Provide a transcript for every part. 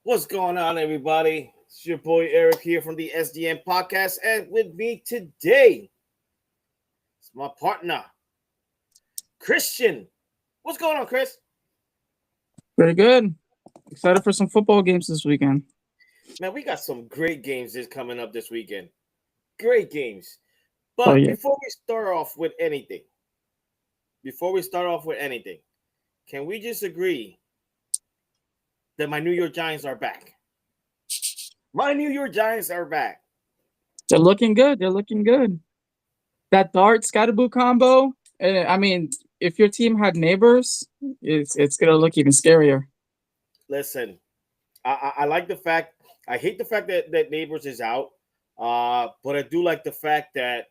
What's going on, everybody? It's your boy Eric here from the SDN podcast, and with me today is my partner, Christian. What's going on, Chris? Pretty good. Excited for some football games this weekend. Man, we got some great games coming up this weekend. Great games. Oh But yeah. before we start off with anything, can we just agree that my New York Giants are back? My New York Giants are back. They're looking good. They're looking good. That Dart Scatterboo combo. I mean, if your team had neighbors, it's gonna look even scarier. Listen, I like the fact. I hate the fact that Neighbors is out, but I do like the fact that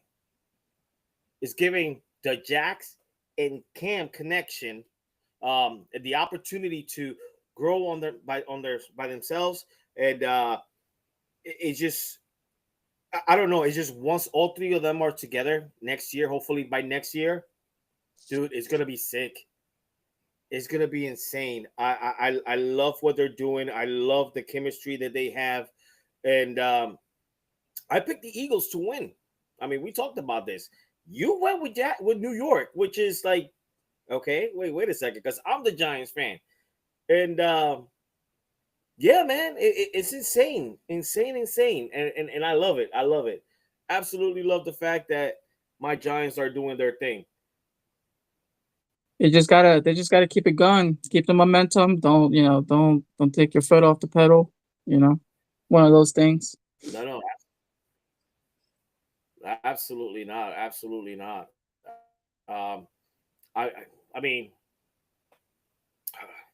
it's giving the Jacks and Cam connection the opportunity to grow by themselves, and it's just I don't know. It's just once all three of them are together next year, hopefully by next year, dude, it's gonna be sick. It's gonna be insane. I love what they're doing. I love the chemistry that they have, and I picked the Eagles to win. I mean, we talked about this. You went with New York, which is like, okay, wait a second, because I'm the Giants fan, and yeah, man, it's insane, and I love it. I love it. Absolutely love the fact that my Giants are doing their thing. They just gotta keep it going. Keep the momentum. Don't take your foot off the pedal. You know, one of those things. No, no, absolutely not. Absolutely not. I mean,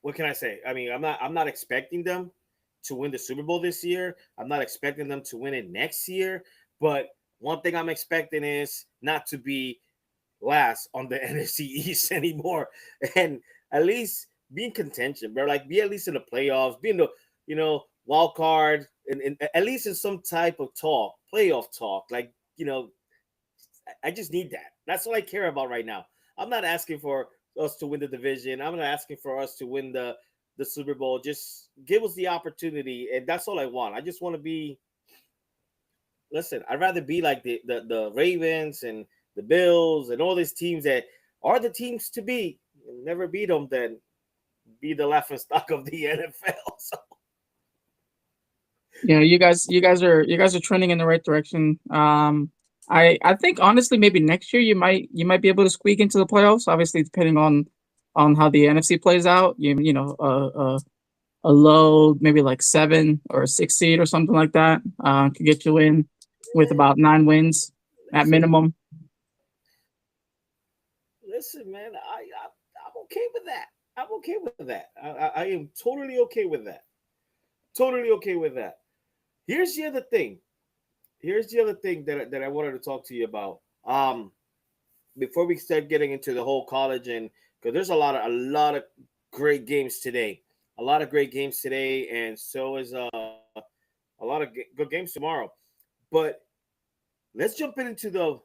what can I say? I mean, I'm not expecting them to win the Super Bowl this year. I'm not expecting them to win it next year. But one thing I'm expecting is not to be last on the NFC East anymore, and at least be in contention, bro. Like be at least in the playoffs, be in the wild card, and at least in some type of talk, playoff talk. Like I just need that. That's all I care about right now. I'm not asking for us to win the division. I'm not asking for us to win the Super Bowl. Just give us the opportunity, and that's all I want. I just want to be. Listen, I'd rather be like the Ravens and the Bills and all these teams that are the teams to be. Never beat them, than be the laughing stock of the NFL. So Yeah, you guys are trending in the right direction. I think honestly maybe next year you might be able to squeak into the playoffs. Obviously, depending on how the NFC plays out. A low maybe like 7 or 6 seed or something like that could get you in with about 9 wins at listen, minimum. listen, man. I'm okay with that. I'm okay with that. I am totally okay with that. Totally okay with that. Here's the other thing. Here's the other thing that I wanted to talk to you about. Before we start getting into the whole college, and because there's a lot of great games today, a lot of great games today, and so is a lot of good games tomorrow. But let's jump into the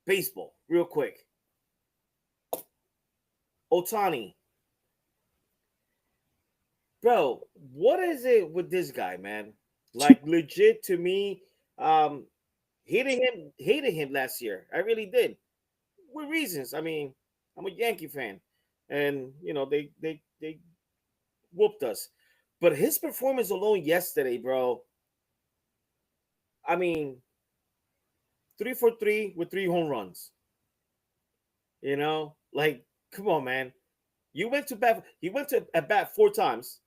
baseball real quick. Otani, bro, what is it with this guy, man? Like legit to me, um, hated him last year. I really did, with reasons. I mean, I'm a Yankee fan, and they whooped us. But his performance alone yesterday, bro. I mean, 3 for 3 with 3 home runs. Like come on, man. You went to bat. He went to at bat 4 times.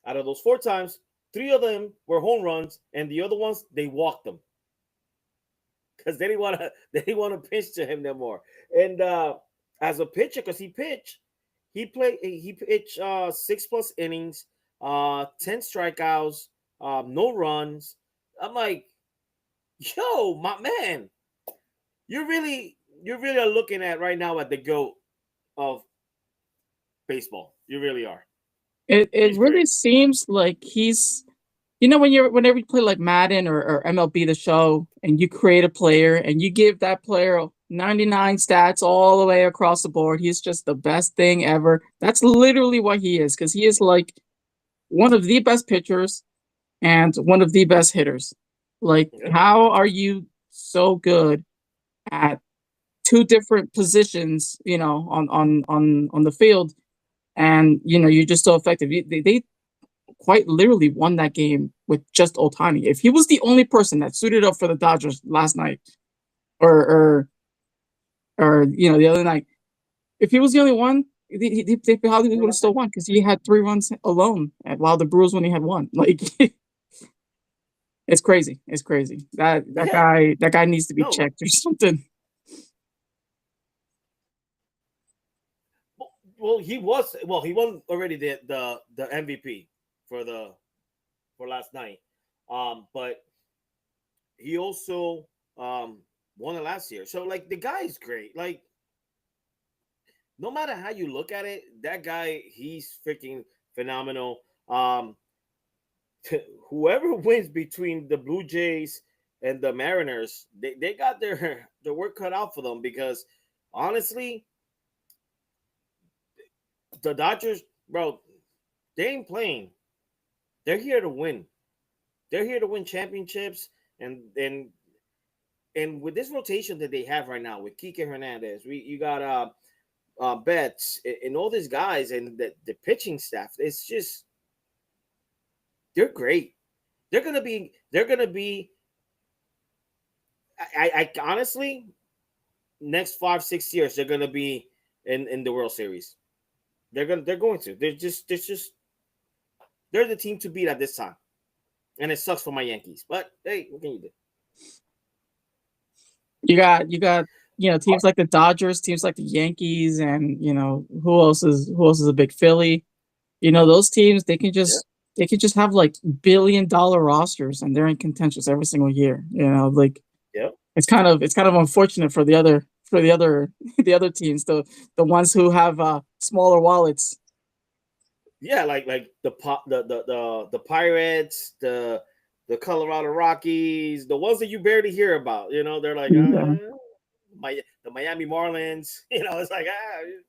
Out of those 4 times, 3 of them were home runs, and the other ones they walked them because they didn't want to. They didn't want to pitch to him no more. And as a pitcher, because he pitched 6+ innings, 10 strikeouts, no runs. I'm like, yo, my man, you really are looking at right now at the goat of baseball. You really are. It He's great. really seems like he's whenever you play like Madden or MLB the show and you create a player and you give that player 99 stats all the way across the board, he's just the best thing ever. That's literally what he is, because he is like one of the best pitchers and one of the best hitters. Like, Yeah. how are you so good at two different positions, on the field, and you're just so effective. They quite literally won that game with just Otani. If he was the only person that suited up for the Dodgers last night, or the other night, if he was the only one, they probably would have still won because he had 3 runs alone, while the Brewers only had one. Like, it's crazy. It's crazy. Yeah. That guy needs to be No. checked or something. Well, he was. Well, he won already the MVP for the for last night. But he also won it last year. So like the guy is great. Like no matter how you look at it, that guy he's freaking phenomenal. Whoever wins between the Blue Jays and the Mariners, they got their work cut out for them because honestly, the Dodgers, bro, they ain't playing. They're here to win. They're here to win championships, and with this rotation that they have right now with Kike Hernandez, you got Betts and all these guys and the pitching staff. It's just they're great. They're gonna be. I honestly, next 5 6 years they're gonna be in the World Series. They're going to. They're the team to beat at this time, and it sucks for my Yankees. But hey, what can you do? You got teams like the Dodgers, teams like the Yankees, and who else is a big Philly. Those teams, Yeah, they can just have like $1 billion rosters and they're in contention every single year. Like, yeah, it's kind of unfortunate for the other the other teams, the ones who have smaller wallets. yeah. Like the Pirates, the Colorado Rockies, the ones that you barely hear about. They're like Yeah. the Miami Marlins. It's like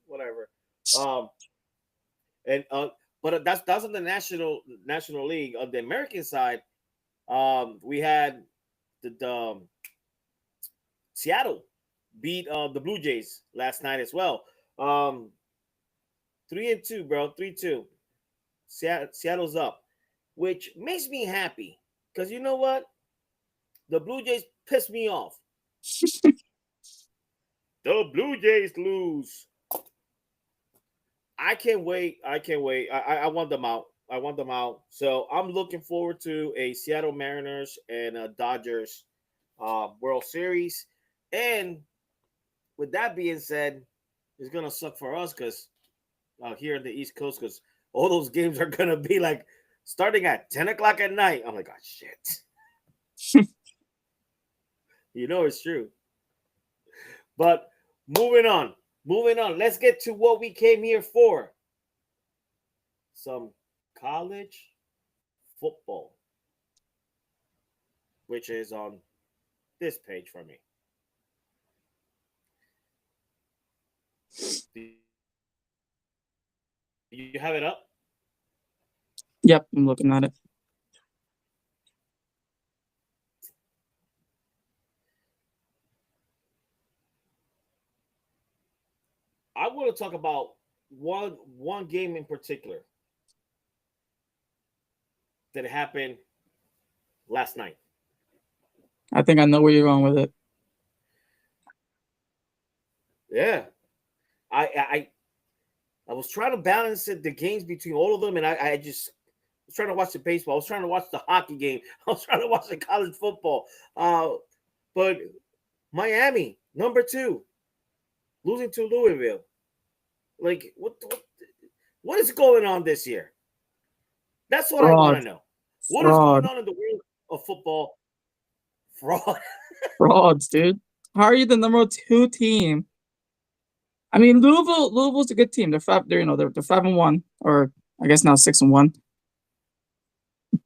whatever. Um, and but that's on the National League. On the American side, we had the Seattle beat the Blue Jays last night as well. 3-2, bro. 3-2. Seattle's up, which makes me happy because you know what? The Blue Jays pissed me off. The Blue Jays lose. I can't wait. I can't wait. I want them out. I want them out. So I'm looking forward to a Seattle Mariners and a Dodgers World Series. And with that being said, it's gonna suck for us because here in the East Coast, because all those games are gonna be like starting at 10 o'clock at night. I'm like, oh shit. It's true. But moving on, moving on. Let's get to what we came here for. Some college football, which is on this page for me. Do you have it up? Yep, I'm looking at it. I want to talk about one game in particular that happened last night. I think I know where you're going with it. Yeah, I I was trying to balance the games between all of them, and I just was trying to watch the baseball. I was trying to watch the hockey game. I was trying to watch the college football. But Miami, number 2, losing to Louisville. Like what is going on this year? That's what I want Fraud, to know. What is going fraud, on in the world of football? Fraud. frauds, dude. How are you the number 2 team? I mean, Louisville's a good team. They're 5-1, or I guess now 6-1.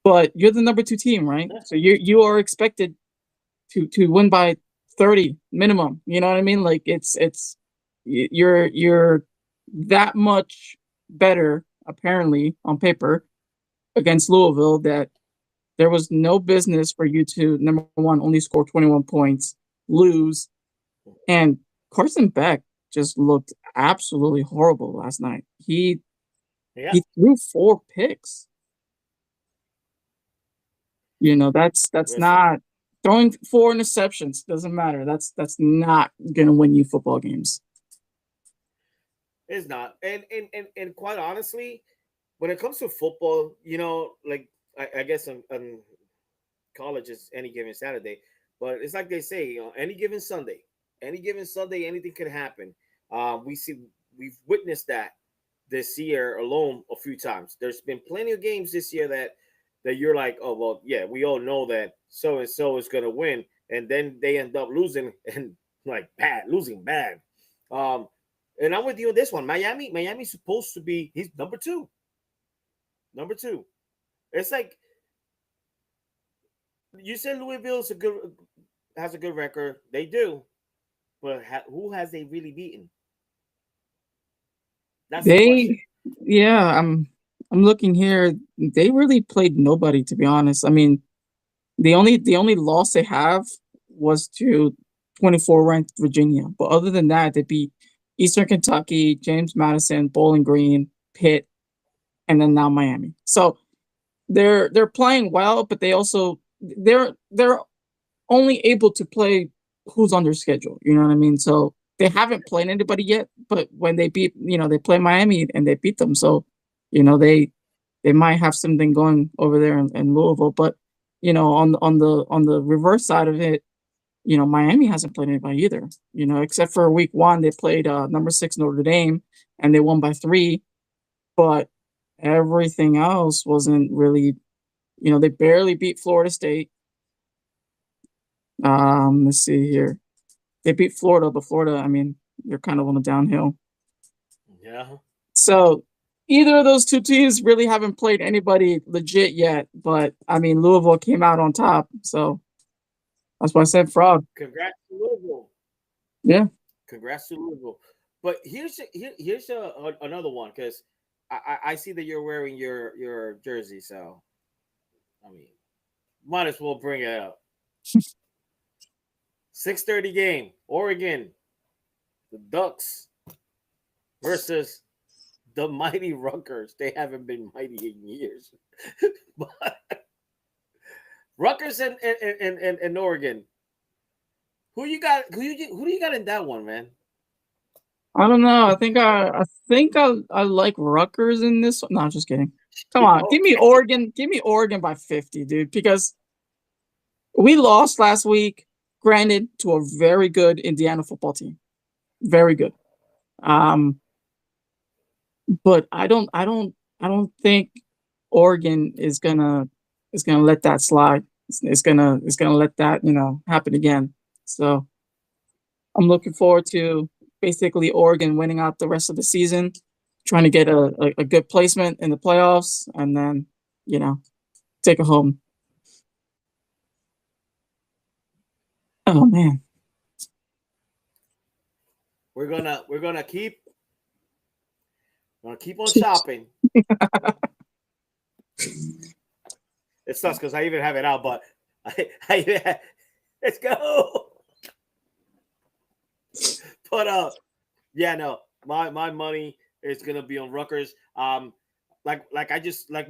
But you're the number 2 team, right? So you are expected to win by 30 minimum. You know what I mean? Like, you're that much better apparently on paper against Louisville that there was no business for you to, number one, only score 21 points, lose, and Carson Beck just looked absolutely horrible last night. Yeah, He threw 4 picks. You know, that's listen, not throwing 4 interceptions doesn't matter. That's not gonna win you football games. it's not. And quite honestly, when it comes to football, like I guess on college is any given Saturday, but it's like they say, any given Sunday, anything can happen. We've witnessed that this year alone a few times. There's been plenty of games this year that you're like, oh well, yeah, we all know that so and so is gonna win, and then they end up losing and like losing bad. Um, and I'm with you on this one. Miami's supposed to be he's number two. Number two. It's like you said Louisville has a good record. They do, but who has they really beaten? That's the question. They yeah, I'm looking here. They really played nobody, to be honest. I mean, the only loss they have was to 24 ranked Virginia. But other than that, they beat Eastern Kentucky, James Madison, Bowling Green, Pitt, and then now Miami. So they're playing well, but they're only able to play who's on their schedule. You know what I mean? So they haven't played anybody yet, but when they play Miami and they beat them. So, they might have something going over there in Louisville. But on the reverse side of it, Miami hasn't played anybody either. Except for week 1, they played number 6 Notre Dame and they won by 3. But everything else wasn't really. They barely beat Florida State. Let's see here. They beat Florida, but Florida, I mean, they're kind of on the downhill. Yeah. So either of those two teams really haven't played anybody legit yet. But I mean, Louisville came out on top, so that's why I said fraud. Congrats to Louisville. Yeah. Congrats to Louisville. But here's another one because I see that you're wearing your jersey, so I mean, might as well bring it up. 6:30 game, Oregon, the Ducks versus the mighty Rutgers. They haven't been mighty in years, but Rutgers and Oregon. Who you got? Who do you got in that one, man? I don't know. I think I like Rutgers in this one. No, I'm just kidding. Come on, give me Okay. Oregon. Give me Oregon by 50, dude. Because we lost last week, granted, to a very good Indiana football team. Very good. Um, but I don't think Oregon is gonna let that slide. It's gonna let that happen again. So I'm looking forward to basically Oregon winning out the rest of the season, trying to get a good placement in the playoffs, and then you know take it home. Oh man, We're gonna keep on shopping. It sucks because I even have it out, but let's go. But yeah, no, my money is gonna be on Rutgers. Like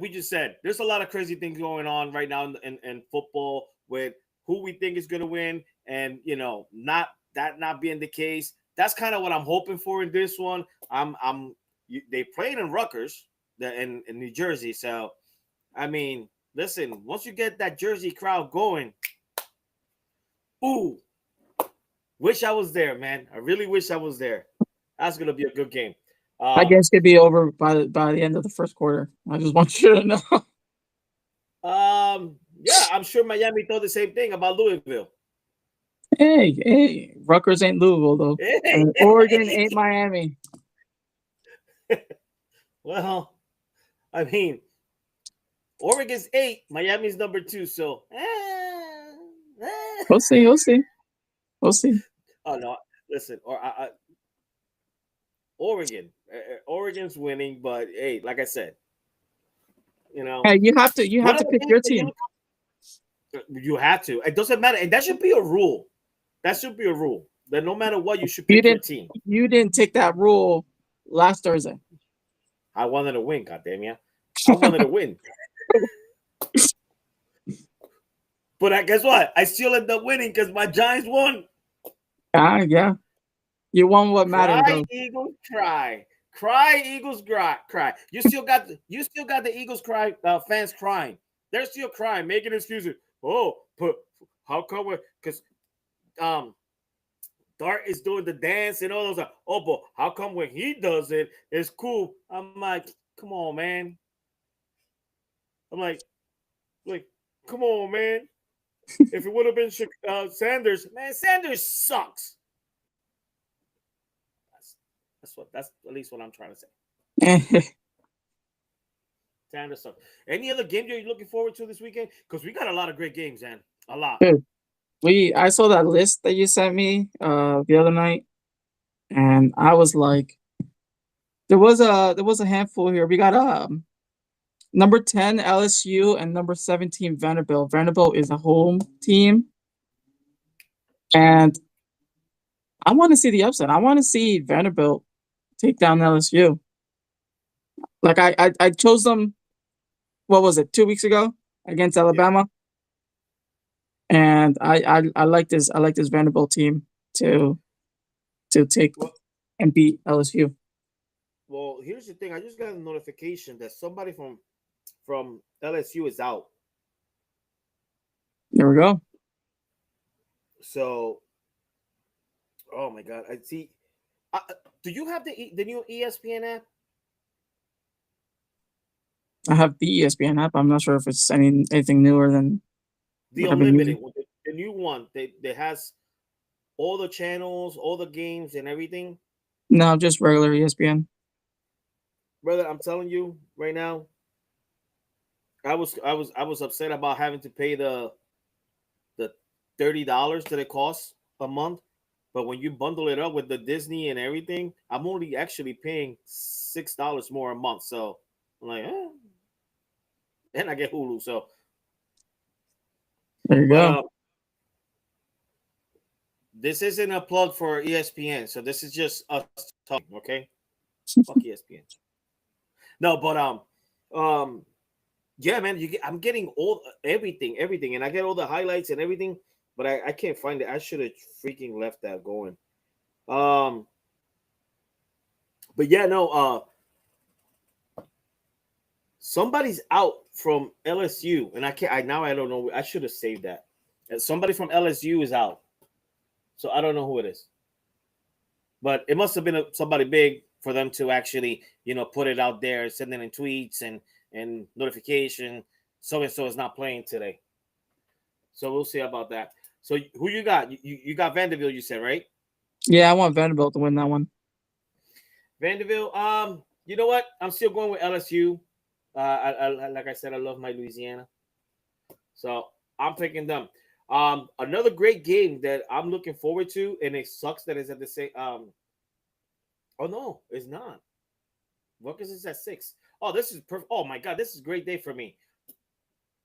we just said, there's a lot of crazy things going on right now in football with who we think is gonna win, and not being the case. That's kind of what I'm hoping for in this one. They played in Rutgers, in New Jersey, so I mean, listen, once you get that Jersey crowd going, ooh, wish I was there, man. I really wish I was there. That's gonna be a good game. I Um, guess could be over by the end of the first quarter. I just want you to know. yeah, I'm sure Miami thought the same thing about Louisville. Hey, Rutgers ain't Louisville though, Hey, and Oregon ain't Miami. well, I mean, Oregon's 8, Miami's number 2, so We'll see. We'll see. We'll see. oh no, listen, Oregon's winning, but hey, like I said, You know, Hey, you what have are to the pick games your that team. you have to? It doesn't matter, and that should be a rule. That should be a rule that no matter what, you should You pick your didn't team. you didn't take that rule last Thursday. I wanted to win, goddamn ya! I wanted to win, but guess what? I still end up winning because my Giants won. Yeah. You won what Cry, mattered though. Eagles, cry. Cry, Eagles, cry. You still got the Eagles cry fans crying. They're still crying, making excuses. Oh, but how come we? Because Dart is doing the dance and all those. Oh, but how come when he does it, it's cool? I'm like, come on, man. I'm like, come on, man. If it would have been Sanders, man, Sanders sucks. That's at least what I'm trying to say. Sanders sucks. Any other game you're looking forward to this weekend? Because we got a lot of great games, man. A lot. Dude, I saw that list that you sent me the other night, and I was like, there was a handful here. We got number 10 LSU and number 17 Vanderbilt. Vanderbilt is a home team, and I want to see the upset. I want to see Vanderbilt take down LSU. Like I chose them. What was it? 2 weeks ago against Alabama, and I like this. I like this Vanderbilt team to take Well, and beat LSU. well, here's the thing. I just got a notification that somebody from LSU is out. There we go. So, oh my god, I see. Do you have the new ESPN app? I have the ESPN app. I'm not sure if it's anything newer than The what I've been using. unlimited one, the new one that has all the channels, all the games, and everything. No, just regular ESPN. Brother, I'm telling you right now, I was upset about having to pay the $30 that it costs a month. But when you bundle it up with the Disney and everything, I'm only actually paying $6 more a month. So I'm like, and I get Hulu. So, There you but go. this isn't a plug for ESPN. So this is just us talking. Okay, fuck ESPN. No, but yeah, man, I'm getting all everything, and I get all the highlights and everything, but I can't find it. I should have freaking left that going. Um, but yeah, no, somebody's out from LSU, and I can't. I don't know. I should have saved that. Somebody from LSU is out, so I don't know who it is, but it must have been somebody big for them to actually, put it out there, sending in tweets and notification. So and so is not playing today. So we'll see about that. So who you got? You got Vanderbilt, you said, right? Yeah, I want Vanderbilt to win that one. Vanderbilt. You know what? I'm still going with LSU. Like I said, I love my Louisiana, so I'm picking them. Another great game that I'm looking forward to, and it sucks that it's at the same. Oh no, it's not. Rutgers is at 6. Oh, this is perfect. Oh my god, this is a great day for me.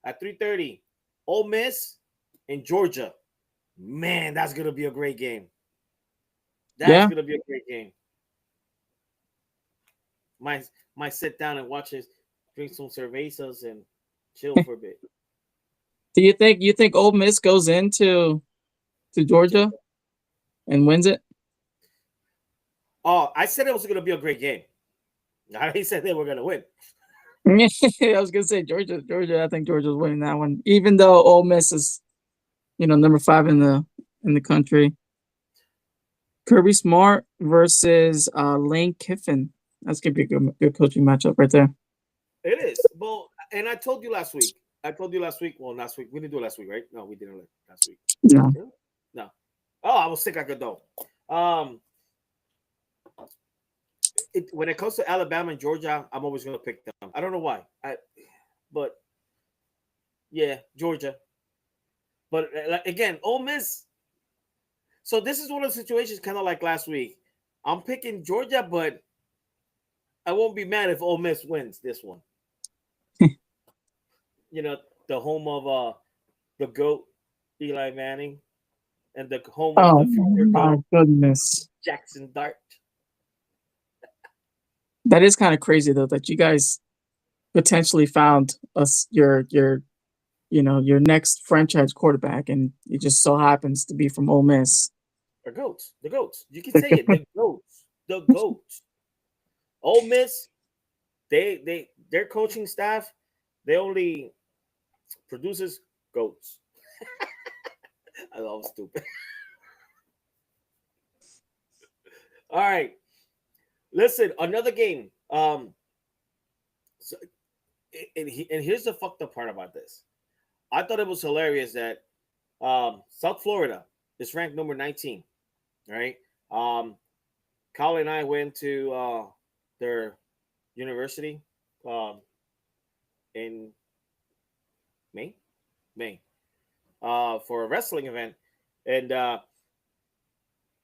At 3:30, Ole Miss and Georgia. Man, that's gonna be a great game. That's gonna be a great game. Might sit down and watch it, drink some cervezas, and chill for a bit. Do you think Ole Miss goes into Georgia and wins it? Oh, I said it was gonna be a great game. I said they were gonna win. I was gonna say Georgia. I think Georgia's winning that one, even though Ole Miss is, number 5 in the country. Kirby Smart versus Lane Kiffin. That's gonna be a good coaching matchup right there. It is. Well, and I told you last week. Well, last week we didn't do it last week, right? No, we didn't last week. No. No. Oh, I was sick like a dog. When it comes to Alabama and Georgia, I'm always going to pick them. I don't know why. But yeah, Georgia. But again, Ole Miss. So this is one of the situations kind of like last week. I'm picking Georgia, but I won't be mad if Ole Miss wins this one. you know, the home of the GOAT, Eli Manning, and the home of Oh the future my GOAT, goodness. Jackson Dart. That is kind of crazy though that you guys potentially found us your your next franchise quarterback, and it just so happens to be from Ole Miss. The GOATs. The GOATs. You can say it. The GOATs. The GOATs. Ole Miss, their coaching staff, they only produces GOATs. I love stupid. All right. Listen, another game. So, and here's the fucked up part about this. I thought it was hilarious that South Florida is ranked number 19. Right. Kyle and I went to their university um, in May, May, for a wrestling event, and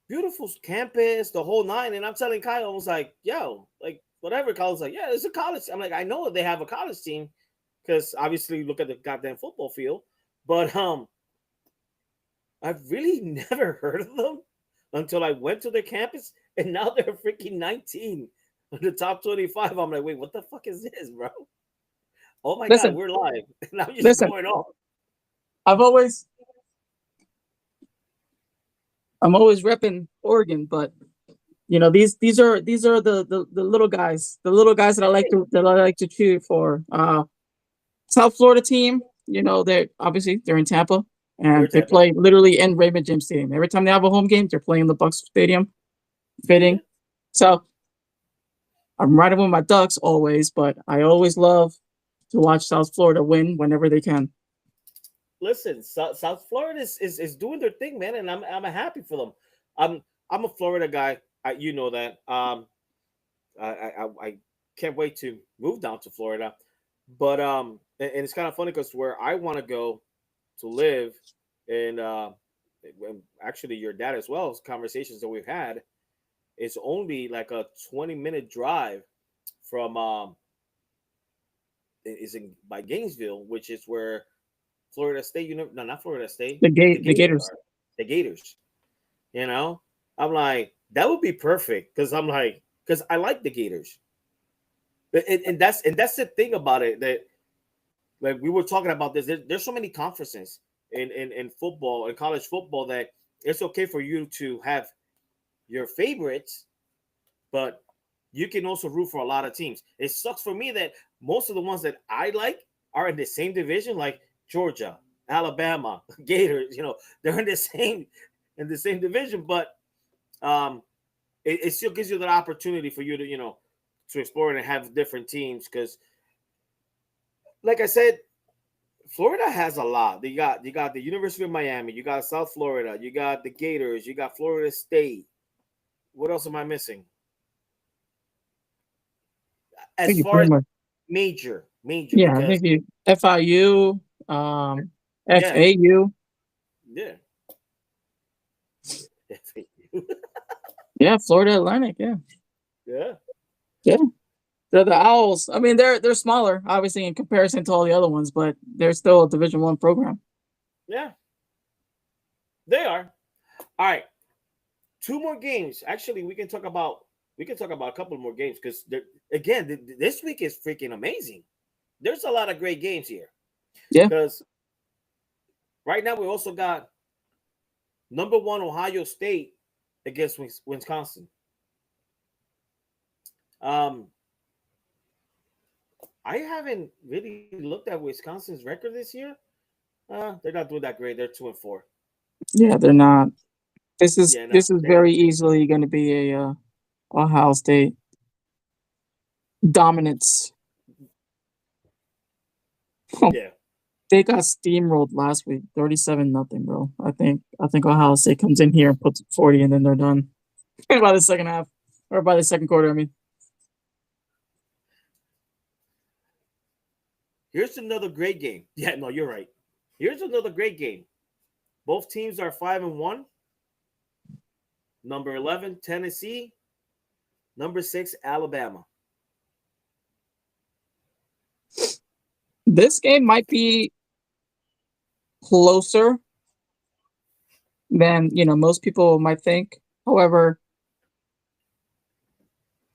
beautiful campus, the whole nine. And I'm telling Kyle, I was like, "Yo, like whatever." Kyle's like, "Yeah, it's a college." I'm like, "I know they have a college team because obviously look at the goddamn football field, but I've really never heard of them until I went to their campus, and now they're freaking 19 on the top 25. I'm like, wait, what the fuck is this, bro? Oh my god, Listen, we're live. And I'm just listen. going off. I've always I'm always repping Oregon, but these are the little guys that I like to cheer for. South Florida team, they're in Tampa They're and they Tampa. play literally in Raymond James Stadium. Every time they have a home game, they're playing the Bucks Stadium, Yeah. fitting. So I'm riding with my Ducks always, but I always love to watch South Florida win whenever they can. Listen, South Florida is doing their thing, man, and I'm happy for them. I'm a Florida guy. You know that. I can't wait to move down to Florida. But and it's kind of funny because where I want to go to live, and actually your dad as well, conversations that we've had, it's only like a 20-minute drive from is in by Gainesville, which is where Florida State, no, not Florida State, the The Gators Gators. are. The Gators, you know, I'm like that would be perfect because I'm like because I like the Gators, and that's the thing about it that like we were talking about this. There's so many conferences in football and college football that it's okay for you to have your favorites, but you can also root for a lot of teams. It sucks for me that most of the ones that I like are in the same division, like Georgia, Alabama, Gators. They're in the same division, but um, it still gives you that opportunity for you to to explore and have different teams because, like I said, Florida has a lot. You got the University of Miami, you got South Florida, you got the Gators, you got Florida State. What else am I missing? I think As you far pretty as much major, yeah, I because think you FIU, yeah, FAU. yeah, Yeah, Florida Atlantic, yeah. yeah, Yeah. They're the Owls. I mean, they're smaller, obviously, in comparison to all the other ones, but they're still a Division 1 program. yeah. They are. All right, two more games. Actually, we can talk about a couple more games because again, this week is freaking amazing. There's a lot of great games here Yeah. because right now we also got number one Ohio State against Wisconsin. Um, I haven't really looked at Wisconsin's record this year. They're not doing that great. They're 2-4. Yeah, they're not. This is Yeah, no, this is they're very easily going to be a Ohio State dominance. yeah, They got steamrolled last week, 37-0, bro. I think Ohio State comes in here and puts 40, and then they're done by the second half or by the second quarter. I mean, here's another great game. Yeah, no, you're right. Here's another great game. Both teams are 5-1. Number 11, Tennessee. Number 6, Alabama. This game might be closer than most people might think. However,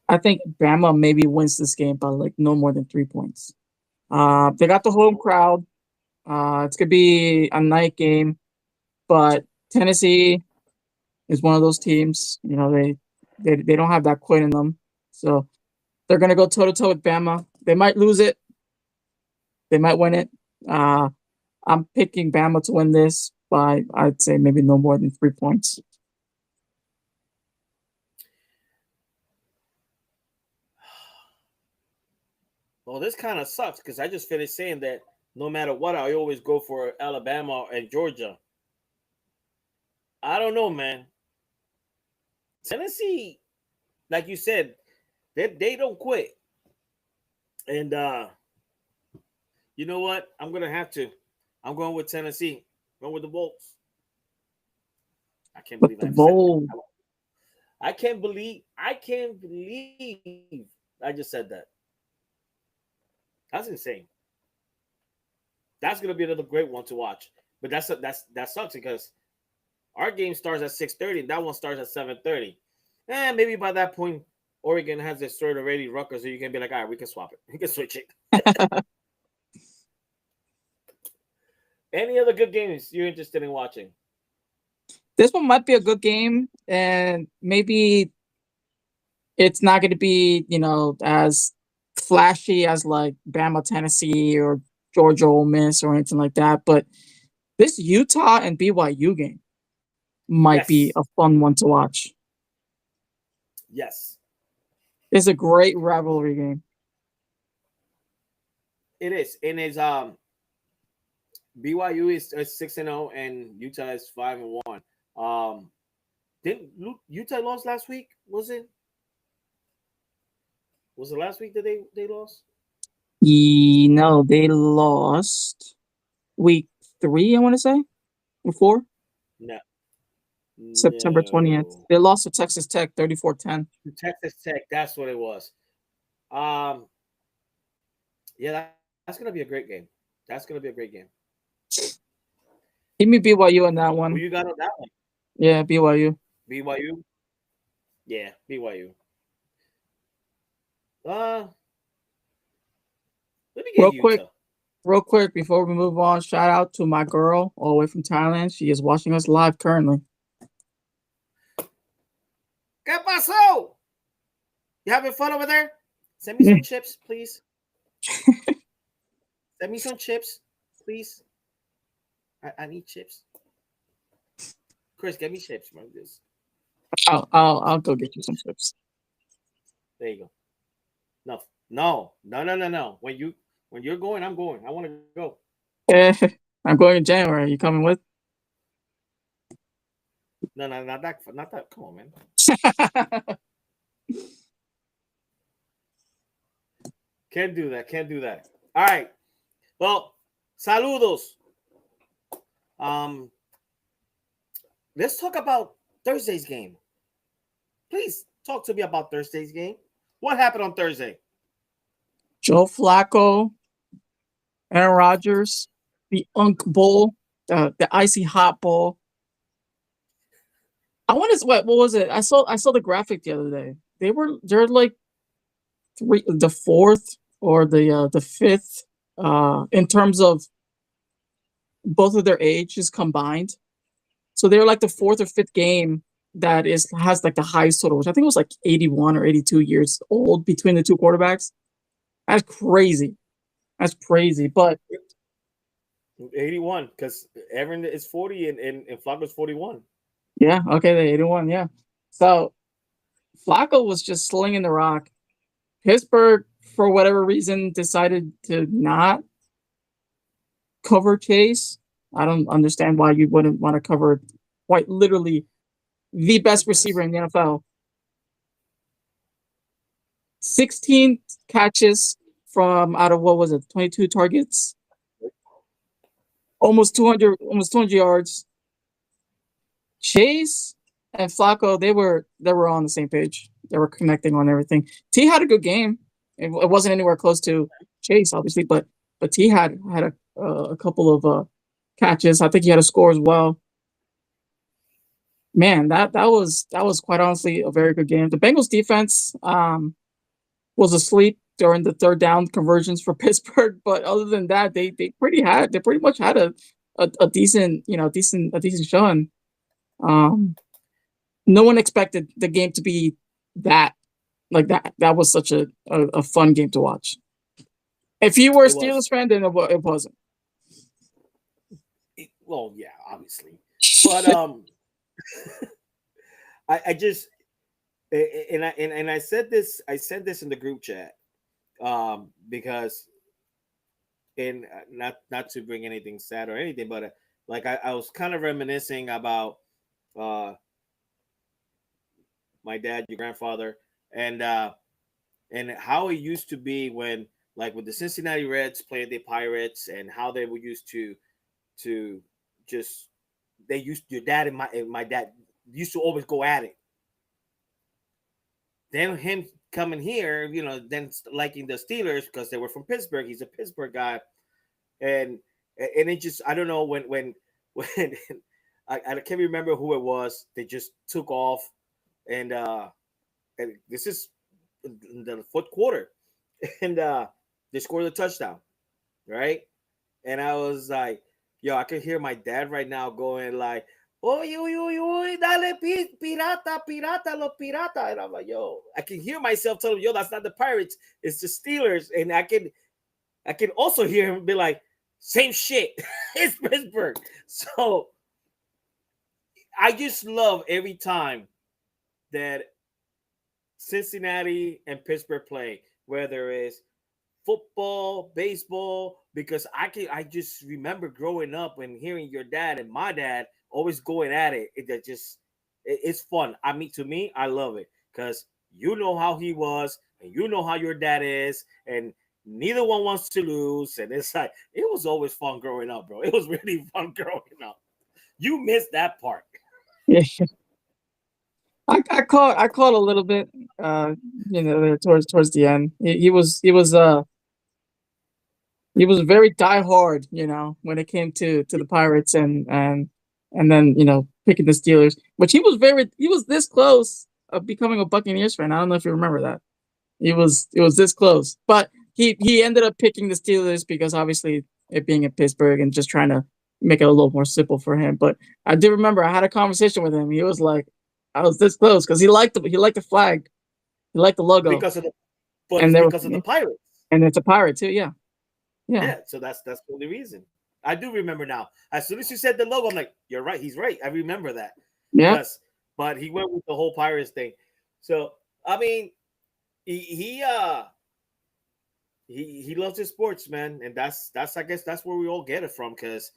I think Bama maybe wins this game by like no more than 3 points. They got the home crowd. It's gonna be a night game, but Tennessee is one of those teams. They don't have that quit in them, so they're gonna go toe to toe with Bama. They might lose it. They might win it. I'm picking Bama to win this by, I'd say, maybe no more than 3 points. Well, this kind of sucks because I just finished saying that no matter what, I always go for Alabama and Georgia. I don't know, man. Tennessee, like you said, they don't quit. And you know what? I'm going with Tennessee. I'm going with the Bolts. I can't believe the I said bowl. that. I can't believe I just said that. That's insane. That's gonna be another great one to watch. But that sucks because our game starts at 6:30. That one starts at 7:30. And maybe by that point, Oregon has their sort already Rutgers, so you can be like, all right, we can swap it. We can switch it. Any other good games you're interested in watching? This one might be a good game, and maybe it's not going to be, as flashy as like Bama, Tennessee, or Georgia, Ole Miss, or anything like that. But this Utah and BYU game might be Yes. a fun one to watch. Yes. It's a great rivalry game. It is. And it's BYU is 6-0 and Utah is 5-1. Didn't Utah lost last week? Was it? Was it last week that they lost? No, they lost week 3, I want to say, or 4. No. September 20th. They lost to Texas Tech 34-10. Texas Tech, that's what it was. Yeah, that's gonna be a great game. That's gonna be a great game. Give me BYU on that one. Who you got on that one? Yeah, BYU. BYU? Yeah, BYU. Let me get Real quick, before we move on, shout out to my girl all the way from Thailand. She is watching us live currently. ¿Qué pasó? You having fun over there? Send me some chips, please. Send me some chips, please. I need chips. Chris, get me chips, man. I'll go get you some chips. There you go. No. When you're going, I'm going. I want to go. I'm going in January. You coming with? No, not that. Come on, man. Can't do that. All right. Well, saludos. Let's talk about Thursday's game. Please talk to me about Thursday's game. What happened on Thursday? Joe Flacco, Aaron Rodgers, the Unk Bowl, the icy hot bowl. I want to what was it? I saw the graphic the other day. They're like the fourth or the fifth in terms of both of their ages combined. So they're like the fourth or fifth game that has like the highest total, which I think was like 81 or 82 years old between the two quarterbacks. That's crazy. But 81, because Aaron is 40 and Flacco's 41. Yeah, okay, the 81, yeah. So Flacco was just slinging the rock. Pittsburgh, for whatever reason, decided to not cover Chase. I don't understand why you wouldn't want to cover quite literally the best receiver in the NFL. 16 catches from out of, what was it, 22 targets? Almost 200 yards. Chase and Flacco, they were on the same page. They were connecting on everything. T had a good game. It wasn't anywhere close to Chase, obviously, but but he had a couple of catches. I think he had a score as well. Man, that was quite honestly a very good game. The Bengals defense was asleep during the third down conversions for Pittsburgh, but other than that, they pretty much had a decent decent showing. Um, no one expected the game to be that like that. That was such a fun game to watch. If you were a It was. Steelers fan, then it wasn't. Well, yeah, obviously, but I just and I said this. I said this in the group chat because and not to bring anything sad or anything, but like I was kind of reminiscing about uh my dad, your grandfather, and how it used to be when like with the Cincinnati Reds playing the Pirates and how they were used to just they used your dad and my dad used to always go at it. Then him coming here, then liking the Steelers because they were from Pittsburgh. He's a Pittsburgh guy, and it just I don't know when I can't remember who it was. They just took off, and this is in the fourth quarter, and they scored a touchdown, right? And I was like, yo, I can hear my dad right now going like, oy, oy, oy, oy, dale, pirata, pirata, los pirata. And I'm like, yo, I can hear myself telling him, yo, that's not the Pirates, it's the Steelers. And I can also hear him be like, same shit. It's Pittsburgh. So I just love every time that Cincinnati and Pittsburgh play, whether it's football, baseball, because I just remember growing up and hearing your dad and my dad always going at it. It's fun. I mean, to me, I love it because you know how he was and you know how your dad is, and neither one wants to lose. And it's like it was always fun growing up, bro. It was really fun growing up. You missed that part. Yeah, I caught a little bit. There towards the end, he was very diehard, when it came to the Pirates and then picking the Steelers, which he was this close of becoming a Buccaneers fan. I don't know if you remember that. It was this close, but he ended up picking the Steelers because obviously it being in Pittsburgh and just trying to make it a little more simple for him. But I do remember I had a conversation with him. He was like, I was this close because he liked the flag, he liked the logo, because of the but and it's they were because of the Pirates. and it's a pirate too. Yeah, yeah, Yeah, so that's the only reason. I do remember now. As soon as you said the logo, I'm like, you're right. He's right. I remember that yeah. because, but he went with the whole Pirates thing. So I mean, he loves his sports, man, and that's I guess that's where we all get it from. Because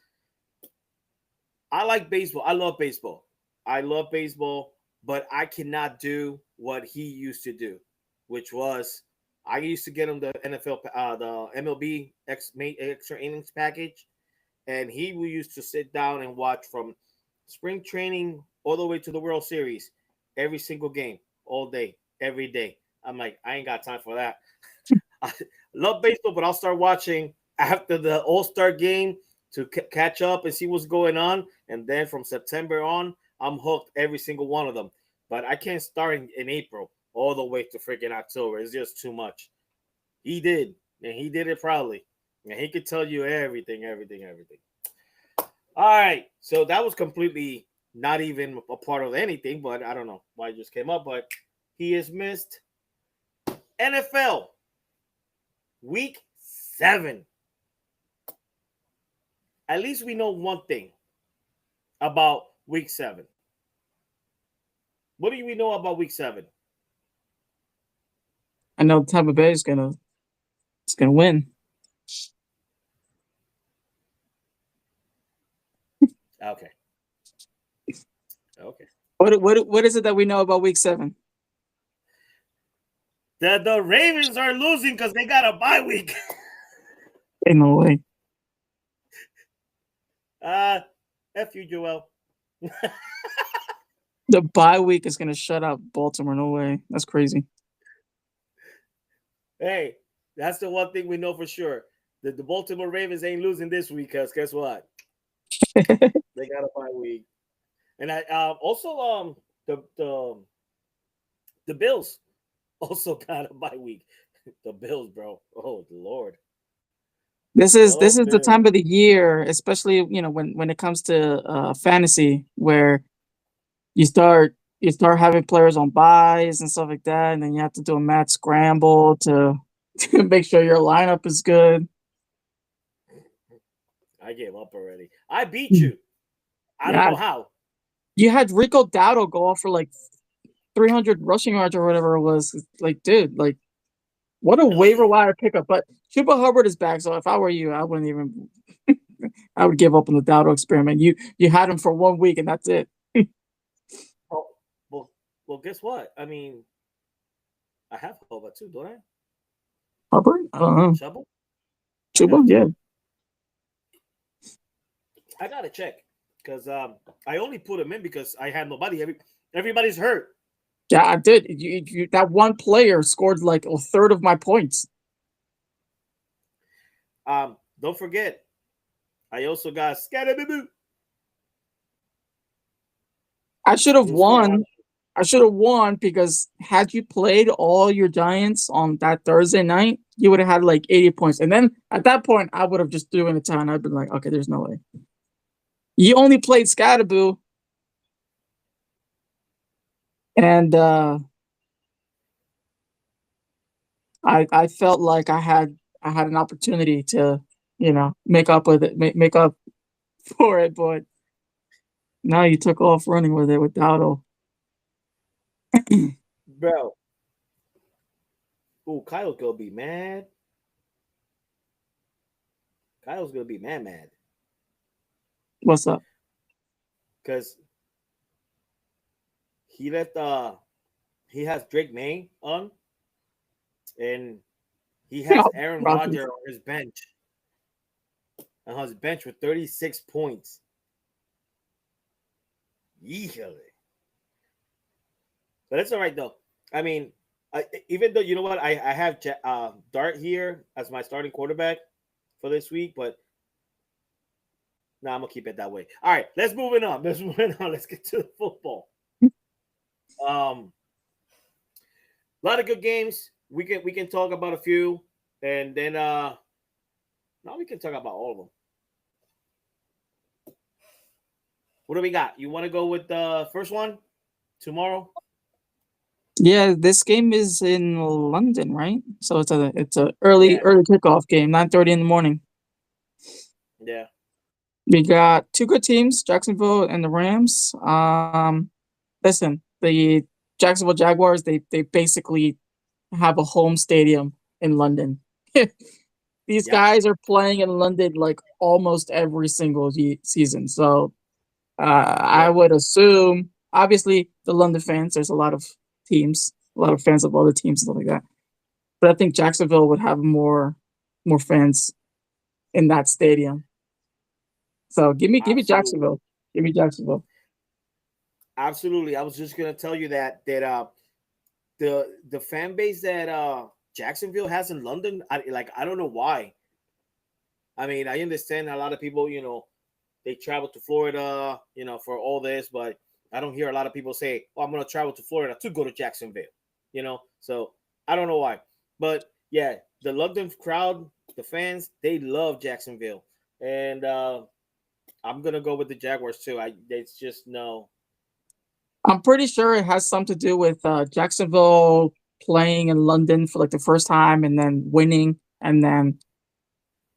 I like baseball. I love baseball. I love baseball, but I cannot do what he used to do, which was I used to get him the NFL, the MLB extra innings package, and he used to sit down and watch from spring training all the way to the World Series, every single game, all day, every day. I'm like, I ain't got time for that. I love baseball, but I'll start watching after the All Star game to catch up and see what's going on. And then from September on, I'm hooked every single one of them. But I can't start in April all the way to freaking October. It's just too much. He did, and he did it proudly. And he could tell you everything, everything, everything. All right. So that was completely not even a part of anything, but I don't know why it just came up. But he has missed NFL week 7. At least we know one thing about week 7. What do we know about week 7? I know Tampa Bay is gonna win. Okay. Okay. What is it that we know about week 7? The Ravens are losing because they got a bye week. Ain't no way. F you, Joel. The bye week is gonna shut out Baltimore. No way. That's crazy. Hey, that's the one thing we know for sure. the Baltimore Ravens ain't losing this week because guess what? They got a bye week. And I also the Bills also got a bye week. The Bills, bro. Oh Lord. This The is the Bills. time of the year, especially when it comes to fantasy, where you start having players on buys and stuff like that, and then you have to do a mad scramble to to make sure your lineup is good. I gave up already. I beat you. I don't Yeah, know how. you had Rico Dowdle go off for like 300 rushing yards or whatever it was. Like, dude, like what a waiver wire pickup. But Chuba Hubbard is back, so if I were you, I wouldn't even. I would give up on the Dowdle experiment. You had him for 1 week and that's it. Oh, well, guess what? I mean, I have Hova too, don't I? Hubbard? I don't know. Shovel? I Chuba? gotta check. Yeah. I gotta check because I only put him in because I had nobody. Everybody's hurt. Yeah, I did. That one player scored like a third of my points. Don't forget, I also got Scatterboo. I should have Who scored won. I should have won because had you played all your Giants on that Thursday night, you would have had like 80 points. And then at that point, I would have just threw in the towel. I'd been like, okay, there's no way. You only played Scatterboo. And I felt like I had an opportunity to, make up with it, make up for it, but now you took off running with it with Dowdle. bro. Oh, Kyle's gonna be mad. Kyle's gonna be mad What's up? because he left. He has Drake May on, and he has Aaron Rodgers. Rodgers on his bench. On his bench with 36 points. Yeehily. But it's all right though. I mean, even though you know what, I have Dart here as my starting quarterback for this week, but no, I'm gonna keep it that way. All right, let's move it on. Let's move it on. Let's get to the football. A lot of good games. We can talk about a few, and then now we can talk about all of them. What do we got? You want to go with the first one tomorrow? Yeah, this game is in London, right? So it's a early kickoff game, 9:30 in the morning. Yeah. We got two good teams, Jacksonville and the Rams. Listen, the Jacksonville Jaguars, they basically have a home stadium in London. These guys are playing in London like almost every single season. So I would assume, obviously, the London fans, there's a lot of teams, a lot of fans of other teams and stuff like that. But I think Jacksonville would have more fans in that stadium. So give me Jacksonville. Give me Jacksonville. Absolutely. I was just gonna tell you that the fan base that Jacksonville has in London, I don't know why. I mean, I understand a lot of people, they travel to Florida, for all this, but I don't hear a lot of people say, "Oh, I'm gonna travel to Florida to go to Jacksonville," So I don't know why, but yeah, the London crowd, the fans, they love Jacksonville, and I'm gonna go with the Jaguars too. It's just no. I'm pretty sure it has something to do with Jacksonville playing in London for like the first time and then winning and then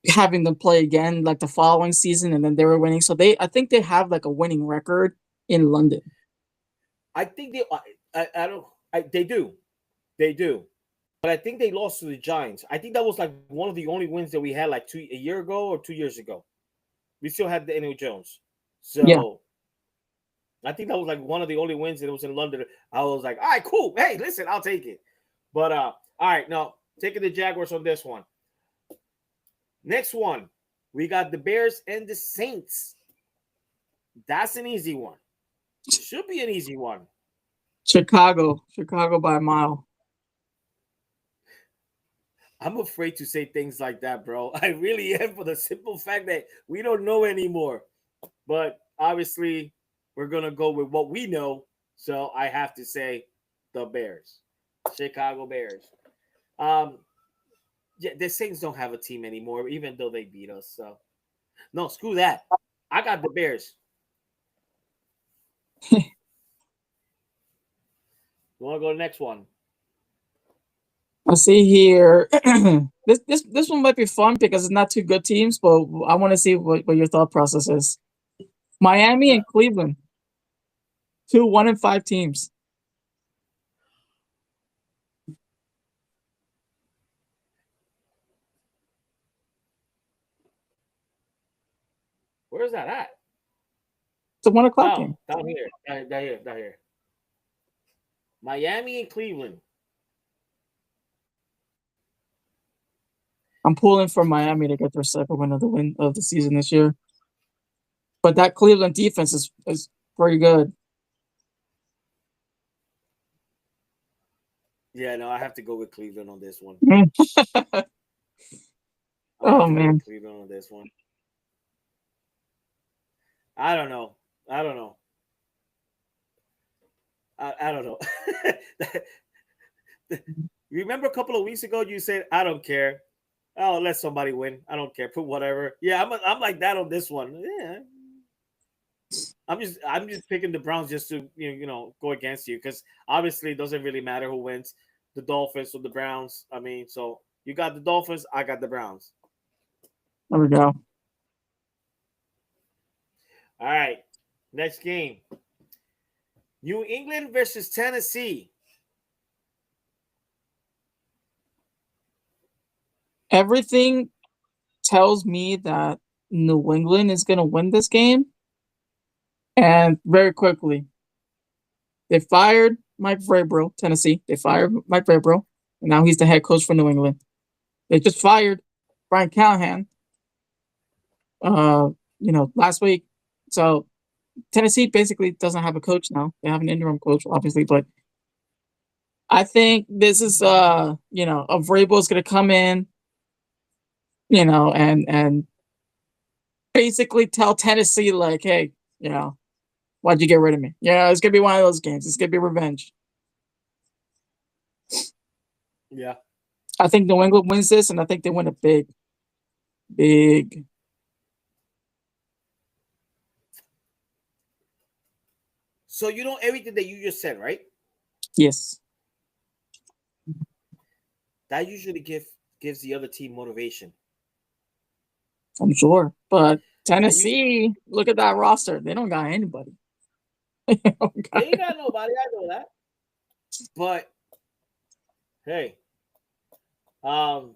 having them play again like the following season and then they were winning. So I think they have like a winning record in London. I think they do. But I think they lost to the Giants. I think that was like one of the only wins that we had like a year ago or 2 years ago. We still had Daniel Jones. So yeah. I think that was like one of the only wins that was in London. I was like, all right, cool. Hey, listen, I'll take it. But all right, now taking the Jaguars on this one. Next one, we got the Bears and the Saints. That's an easy one. Should be an easy one. Chicago by a mile. I'm afraid to say things like that, bro. I really am for the simple fact that we don't know anymore. But obviously, we're gonna go with what we know. So I have to say the Bears, Chicago Bears. Um, yeah, the Saints don't have a team anymore, even though they beat us. So no, screw that. I got the Bears. You want to go to the next one? I see here. This one might be fun because it's not two good teams, but I want to see what your thought process is. Miami and Cleveland, two 1-5 teams. Where's that at? It's a 1 o'clock Oh, game. down here, down here. Miami and Cleveland. I'm pulling for Miami to get their second win of the season this year. But that Cleveland defense is pretty good. Yeah, no, I have to go with Cleveland on this one. I have Oh to go man, with Cleveland on this one. I don't know. I don't know. I don't know. Remember a couple of weeks ago you said I don't care. Oh, let somebody win. I don't care. Put whatever. Yeah, I'm like that on this one. Yeah. I'm just picking the Browns just to go against you because obviously it doesn't really matter who wins, the Dolphins or the Browns. I mean, so you got the Dolphins, I got the Browns. there we go. All right, next game. New England versus Tennessee. Everything tells me that New England is going to win this game, and very quickly. They fired Mike Vrabel, Tennessee. They fired Mike Vrabel, and now he's the head coach for New England. They just fired Brian Callahan, uh, last week. So Tennessee basically doesn't have a coach now. They have an interim coach, obviously, but I think this is a Vrabel is going to come in, and basically tell Tennessee like, hey, why'd you get rid of me? Yeah, it's gonna be one of those games. It's gonna be revenge. Yeah. I think New England wins this, and I think they win a big, big. So you know everything that you just said, right? Yes, That usually gives the other team motivation. I'm sure. But That you Tennessee, look at that roster. They don't got anybody. They ain't got nobody. I know that. But hey, um,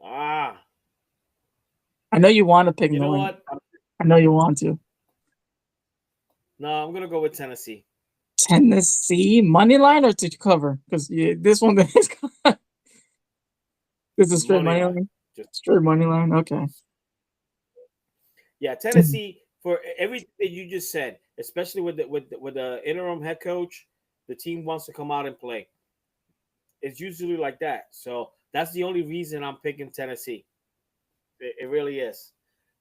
ah, I know you want to pick you know New England. what? I know you want to. No, I'm gonna go with Tennessee. Tennessee money line or to cover? Because this one is this is straight Money money line. line. Just Straight money line. Okay. yeah, Tennessee for everything that you just said, especially with the interim head coach, the team wants to come out and play. It's usually like that. So that's the only reason I'm picking Tennessee. It really is.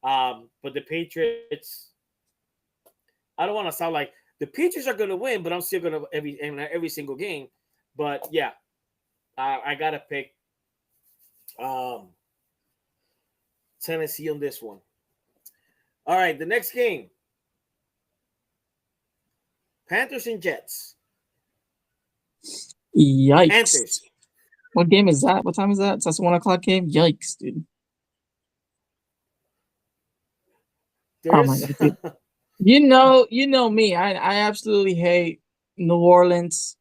But the Patriots, I don't want to sound like the Patriots are going to win, but I'm still going to every single game. But yeah, I gotta pick um, Tennessee on this one. All right, the next game, Panthers and Jets. Yikes. Panthers. What game is that? What time is that? That's a 1 o'clock game. Yikes, dude. Oh my There's god, dude. You know me. I absolutely hate New Orleans,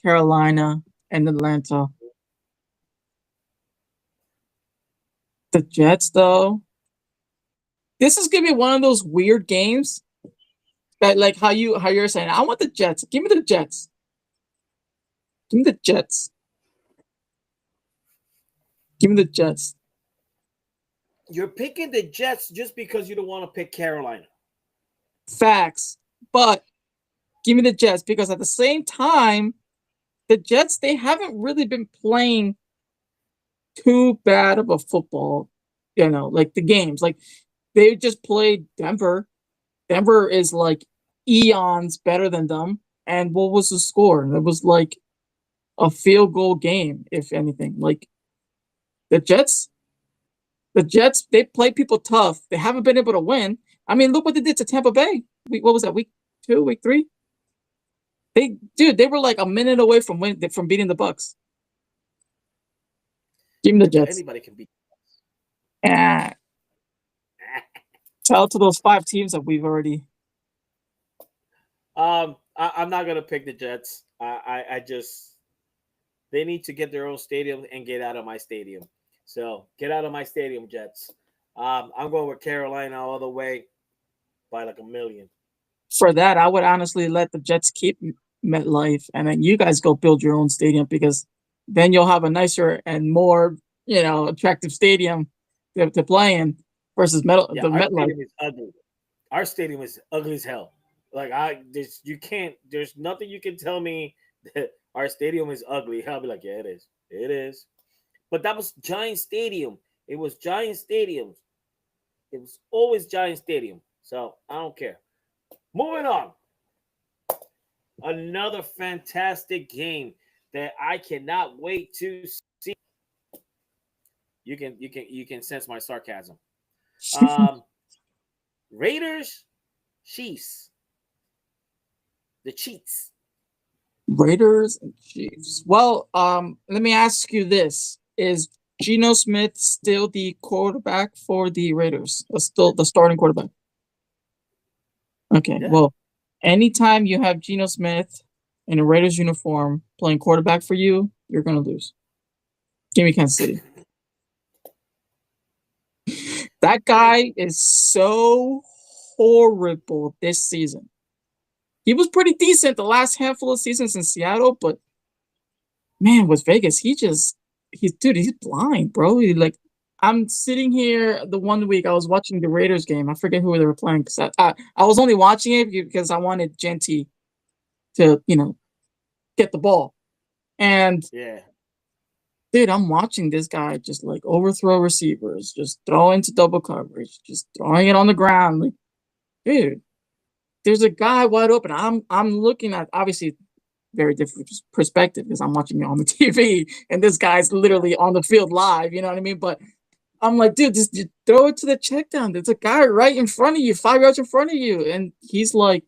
Carolina, and Atlanta. The Jets, though, this is gonna be one of those weird games that, like, how you're saying, I want the Jets. Give me the Jets. Give me the Jets. Give me the Jets. you're picking the Jets just because you don't want to pick Carolina. Facts, but give me the Jets because at the same time, the Jets, they haven't really been playing too bad of a football, like the games. Like they just played Denver. Denver is like eons better than them. And what was the score? It was like a field goal game, if anything. Like the Jets, they play people tough. They haven't been able to win. I mean, look what they did to Tampa Bay. What was that? Week 2, week 3? They were like a minute away from beating the Bucks. Give me the Jets. Anybody can beat. Ah. Tell to those 5 teams that we've already. I'm not gonna pick the Jets. I just they need to get their own stadium and get out of my stadium. So get out of my stadium, Jets. I'm going with Carolina all the way by like a million. For that, I would honestly let the Jets keep MetLife, and then you guys go build your own stadium because then you'll have a nicer and more attractive stadium to play in versus the MetLife. Stadium is ugly. Our stadium is ugly as hell. Like there's nothing you can tell me that our stadium is ugly. I'll be like, yeah, it is. It is. But that was Giant Stadium. It was Giant Stadium. It was always Giant Stadium. So I don't care. Moving on. Another fantastic game that I cannot wait to see. You can sense my sarcasm. Raiders, Chiefs. The Chiefs. Raiders and Chiefs. Well, let me ask you this: is Geno Smith still the quarterback for the Raiders? Still the starting quarterback? Okay. Yeah. Well, anytime you have Geno Smith in a Raiders uniform playing quarterback for you, you're gonna lose. Give me Kansas City. That guy is so horrible this season. He was pretty decent the last handful of seasons in Seattle, but man, with Vegas, he's blind, bro. I'm sitting here the one week I was watching the Raiders game. I forget who they were playing because I was only watching it because I wanted Genty to, get the ball. And yeah, dude, I'm watching this guy just like overthrow receivers, just throw into double coverage, just throwing it on the ground. Like, dude, there's a guy wide open. I'm looking at obviously very different perspective because I'm watching it on the TV and this guy's literally on the field live. You know what I mean? But I'm like, dude, just throw it to the check down. There's a guy right in front of you, 5 yards in front of you, and he's like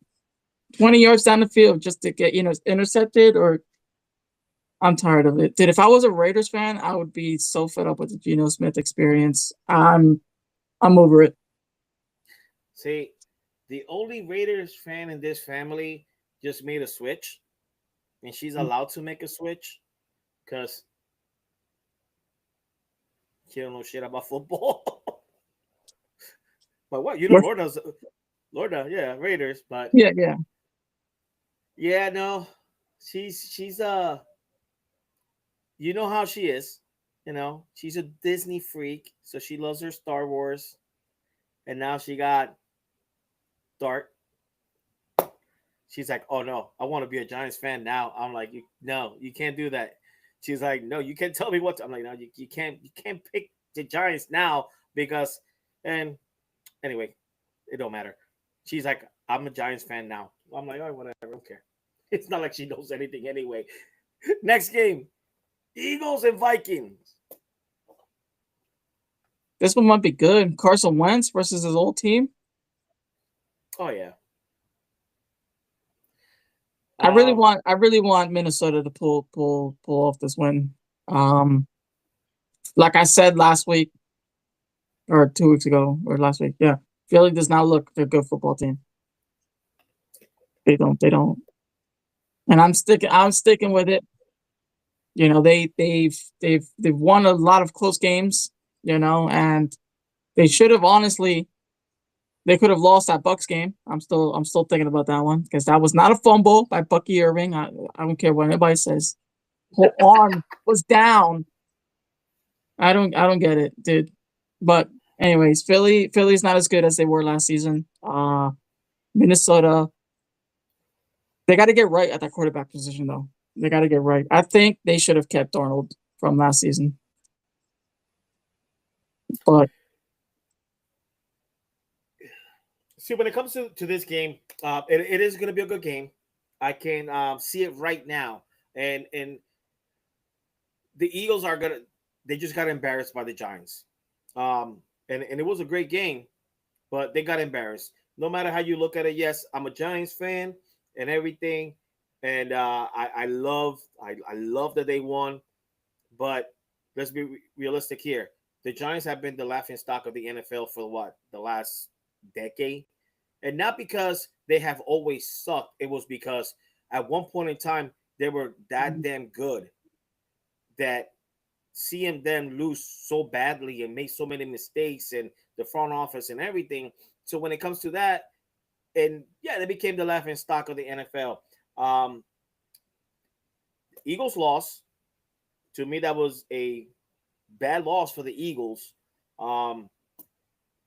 20 yards down the field just to get intercepted. Or I'm tired of it, dude. If I was a Raiders fan, I would be so fed up with the Geno Smith experience. I'm over it. See, the only Raiders fan in this family just made a switch, and she's allowed to make a switch because she don't know shit about football. But what Lorda, yeah, Raiders, but yeah, no, she's you know how she is, she's a Disney freak, so she loves her Star Wars, and now she got Dart. She's like, oh no, I want to be a Giants fan now. I'm like, no, you can't do that. She's like, no, you can't tell me what to. I'm like, no, you can't pick the Giants now because, and anyway, it don't matter. She's like, I'm a Giants fan now. I'm like, oh, whatever, I don't care. It's not like she knows anything anyway. Next game, Eagles and Vikings. This one might be good. Carson Wentz versus his old team. Oh yeah. I really want Minnesota to pull off this win. Like I said last week, or 2 weeks ago, or last week, yeah, Philly does not look a good football team. They don't, and I'm sticking with it. They've won a lot of close games, and they should have honestly. They could have lost that Bucks game. I'm still thinking about that one because that was not a fumble by Bucky Irving. I don't care what anybody says. Whole arm was down. I don't get it, dude. But anyways, Philly's not as good as they were last season. Minnesota, they got to get right at that quarterback position though. They got to get right. I think they should have kept Darnold from last season, but See, when it comes to this game, it is going to be a good game. I can see it right now, and the Eagles are gonna. They just got embarrassed by the Giants, and it was a great game, but they got embarrassed. No matter how you look at it, yes, I'm a Giants fan and everything, and I love that they won. But let's be realistic here. The Giants have been the laughing stock of the NFL for what, the last decade, and not because they have always sucked. It was because at one point in time they were that damn good that seeing them lose so badly and make so many mistakes and the front office and everything. So when it comes to that, and yeah, they became the laughing stock of the NFL. Um, Eagles lost. To me, that was a bad loss for the Eagles. Um,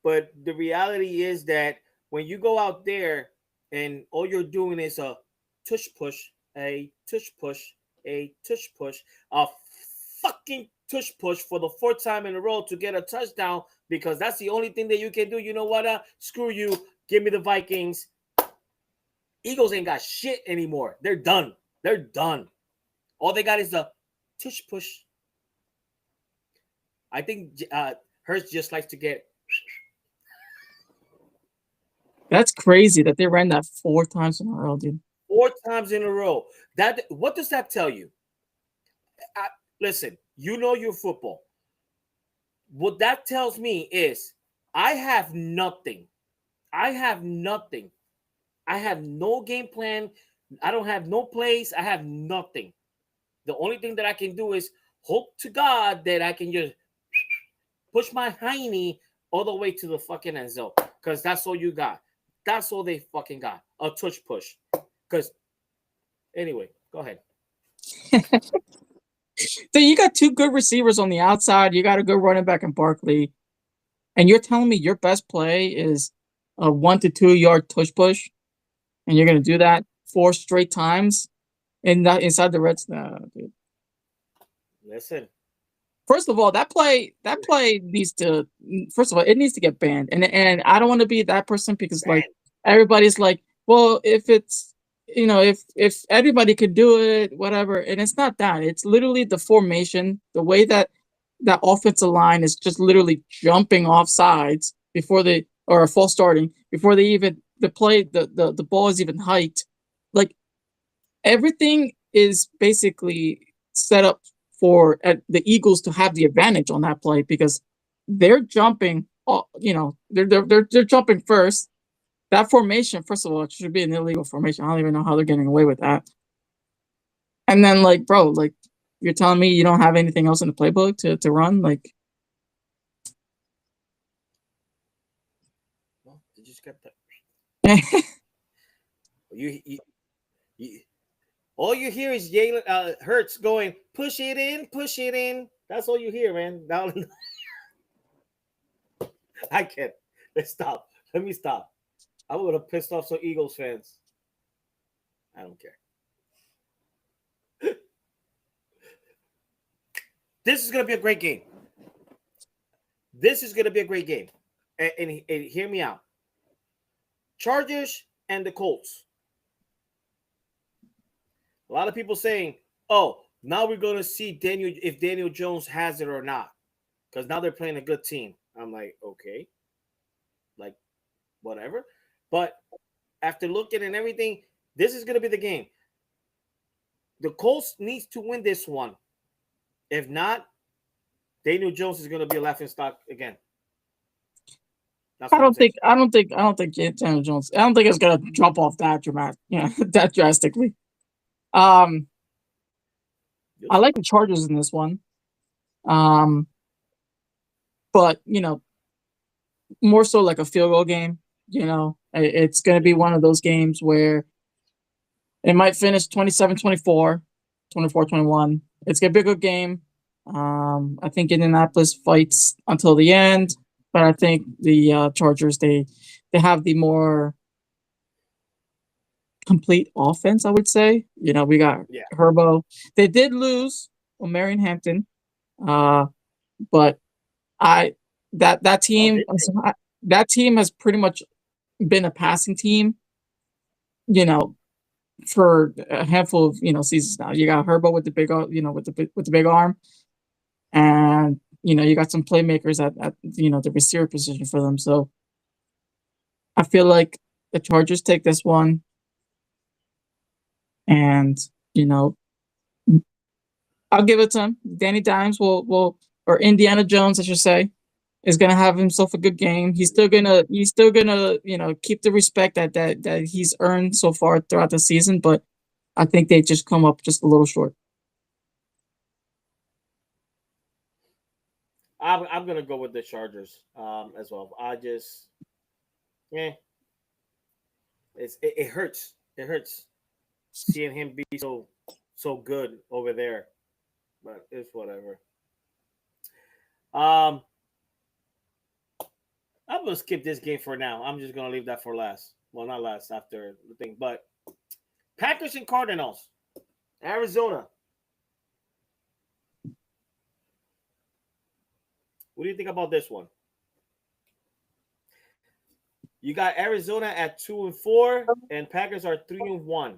but the reality is that when you go out there and all you're doing is a tush push, a tush push, a tush push, a fucking tush push for the fourth time in a row to get a touchdown because that's the only thing that you can do. You know what? Screw you. Give me the Vikings. Eagles ain't got shit anymore. They're done. They're done. All they got is the tush push. I think Hurts just likes to get. that's crazy that they ran that 4 times in a row, dude. 4 times in a row. That what does that tell you? Listen, you know your football. What that tells me is I have nothing. I have nothing. I have no game plan. I don't have no plays. I have nothing. The only thing that I can do is hope to God that I can just push my hiney all the way to the fucking end zone. Because that's all you got. That's all they fucking got. A tush push. Because anyway, go ahead. So you got 2 good receivers on the outside. You got a good running back in Barkley, and you're telling me your best play is a 1 to 2 yard tush push, and you're gonna do that 4 straight times in that inside the red zone, dude. Listen. First of all, that play needs to. First of all, it needs to get banned, and I don't want to be that person because like everybody's like, well, if it's if everybody could do it, whatever, and it's not that. It's literally the formation, the way that that offensive line is just literally jumping off sides before they or a false starting before they even the ball is even hiked. Like everything is basically set up for the Eagles to have the advantage on that play because they're jumping. They're jumping first. That formation, first of all, it should be an illegal formation. I don't even know how they're getting away with that. And then, like, bro, like, you're telling me you don't have anything else in the playbook to run? Like, well, you just got that. you all you hear is Jalen Hurts going, push it in, push it in. That's all you hear, man. Now, I can't. Let's stop. Let me stop. I would have pissed off some Eagles fans. I don't care. This is going to be a great game. This is going to be a great game. And hear me out. Chargers and the Colts. A lot of people saying, oh, now we're going to see if Daniel Jones has it or not. Because now they're playing a good team. I'm like, okay. Like, whatever. But after looking and everything, this is going to be the game. The Colts needs to win this one. If not, Daniel Jones is going to be a laughing stock again. I don't think Daniel Jones. I don't think it's gonna drop off that that drastically. I like the Chargers in this one. But more so like a field goal game. It's going to be one of those games where it might finish 27-24, 24-21. It's going to be a good game. I think Indianapolis fights until the end, but I think the Chargers they have the more complete offense, I would say. We got Yeah. Herbo. They did lose on Marion Hampton, but I that Oh, team did they? that team has pretty much been a passing team, you know, for a handful of seasons now. You got Herbo with the big, with the big arm, and you got some playmakers at the receiver position for them. So I feel like the Chargers take this one, and you know I'll give it to him. Danny Dimes will or Indiana Jones, I should say, is gonna have himself a good game. He's still gonna keep the respect that he's earned so far throughout the season, but I think they just come up just a little short. I'm gonna go with the Chargers as well. Yeah, it hurts. It hurts seeing him be so good over there, but it's whatever. Um, I'm gonna skip this game for now. I'm just gonna leave that for last. Well, not last after the thing, but Packers and Cardinals, Arizona. What do you think about this one? You got Arizona at 2-4, and Packers are 3-1.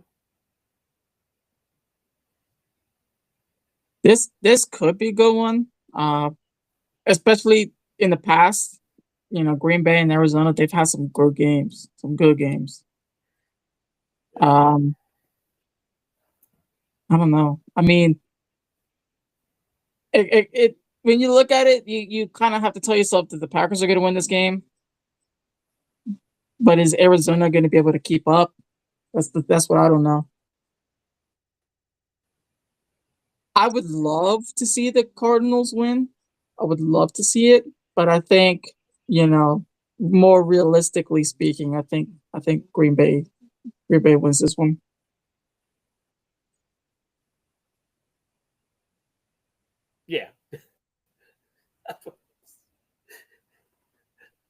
This could be a good one, especially in the past. Green Bay and Arizona, they've had some good games, some good games. Um, I don't know. I mean, it when you look at it, you kind of have to tell yourself that the Packers are going to win this game, but is Arizona going to be able to keep up? That's what I don't know. I would love to see the Cardinals win. I would love to see it, but I think you know, more realistically speaking, I think Green Bay wins this one. Yeah,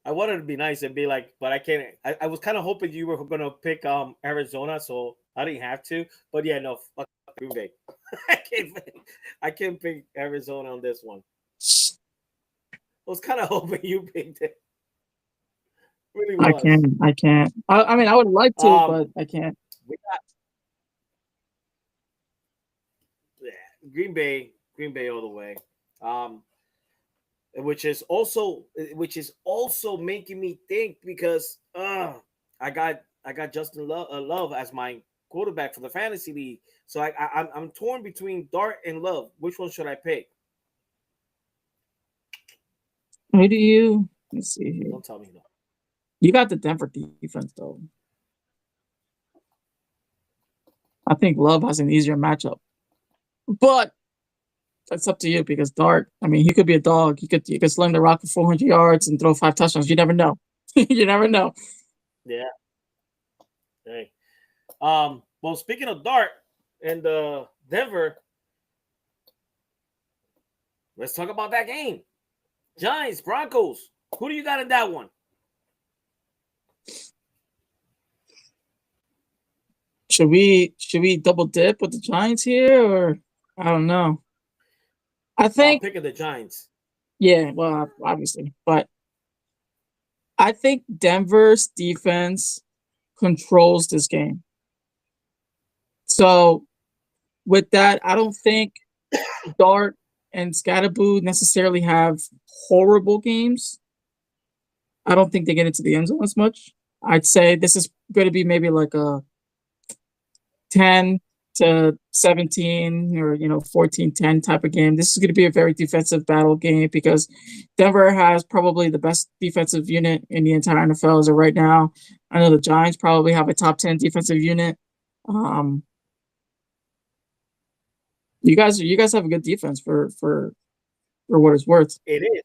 I wanted to be nice and be like, but I can't. I was kind of hoping you were gonna pick Arizona, so I didn't have to. But yeah, no, fuck Green Bay. I can't. I can't pick Arizona on this one. I was kind of hoping you picked it. Really I was. can't. I can't. I mean, I would like to, Um, but I can't. we got yeah, Green Bay all the way. Um, which is also making me think because I got Justin Love as my quarterback for the fantasy league. So I'm torn between Dart and Love. Which one should I pick? Who do you? Let's see here. Don't tell me no. You got the Denver defense though. I think Love has an easier matchup, but that's up to you because Dart. I mean, he could be a dog. He could sling the rock for 400 yards and throw 5 touchdowns. You never know. You never know. Yeah. Hey. Well, speaking of Dart and Denver, let's talk about that game. Giants Broncos. Who do you got in that one? Should we double dip with the Giants here or I don't know. I I'm think picking the Giants. yeah, well obviously, but I think Denver's defense controls this game. So with that, I don't think Dart and Scatterboo necessarily have horrible games. I don't think they get into the end zone as much. I'd say this is going to be maybe like a 10-17 or 14-10 type of game. This is going to be a very defensive battle game because Denver has probably the best defensive unit in the entire NFL as of right now. I know the Giants probably have a top 10 defensive unit. Um, you guys have a good defense for what it's worth. It is.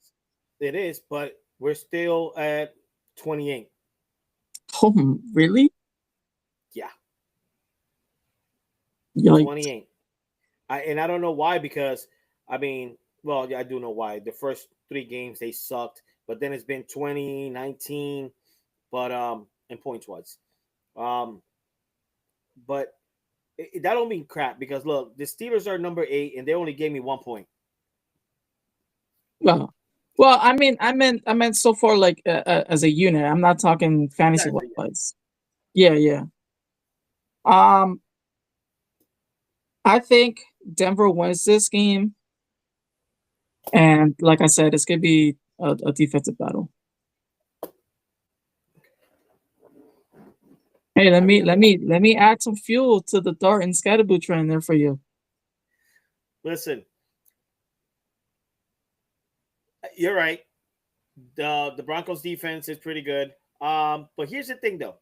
It is, but we're still at 28. Oh, really? Yeah, Yikes. 28. I don't know why because I mean, well, yeah, I do know why. The first three games they sucked, but then it's been 20, 19, but in points wise. Um but that don't mean crap because look, the Steelers are number 8 and they only gave me 1 point. Well, I meant so far like as a unit. I'm not talking fantasy wise. Yeah, yeah. Um, I think Denver wins this game, and like I said, it's gonna be a defensive battle. Hey, let me add some fuel to the Dart and Scatterboo train there for you. Listen, you're right. The Broncos defense is pretty good. But here's the thing though.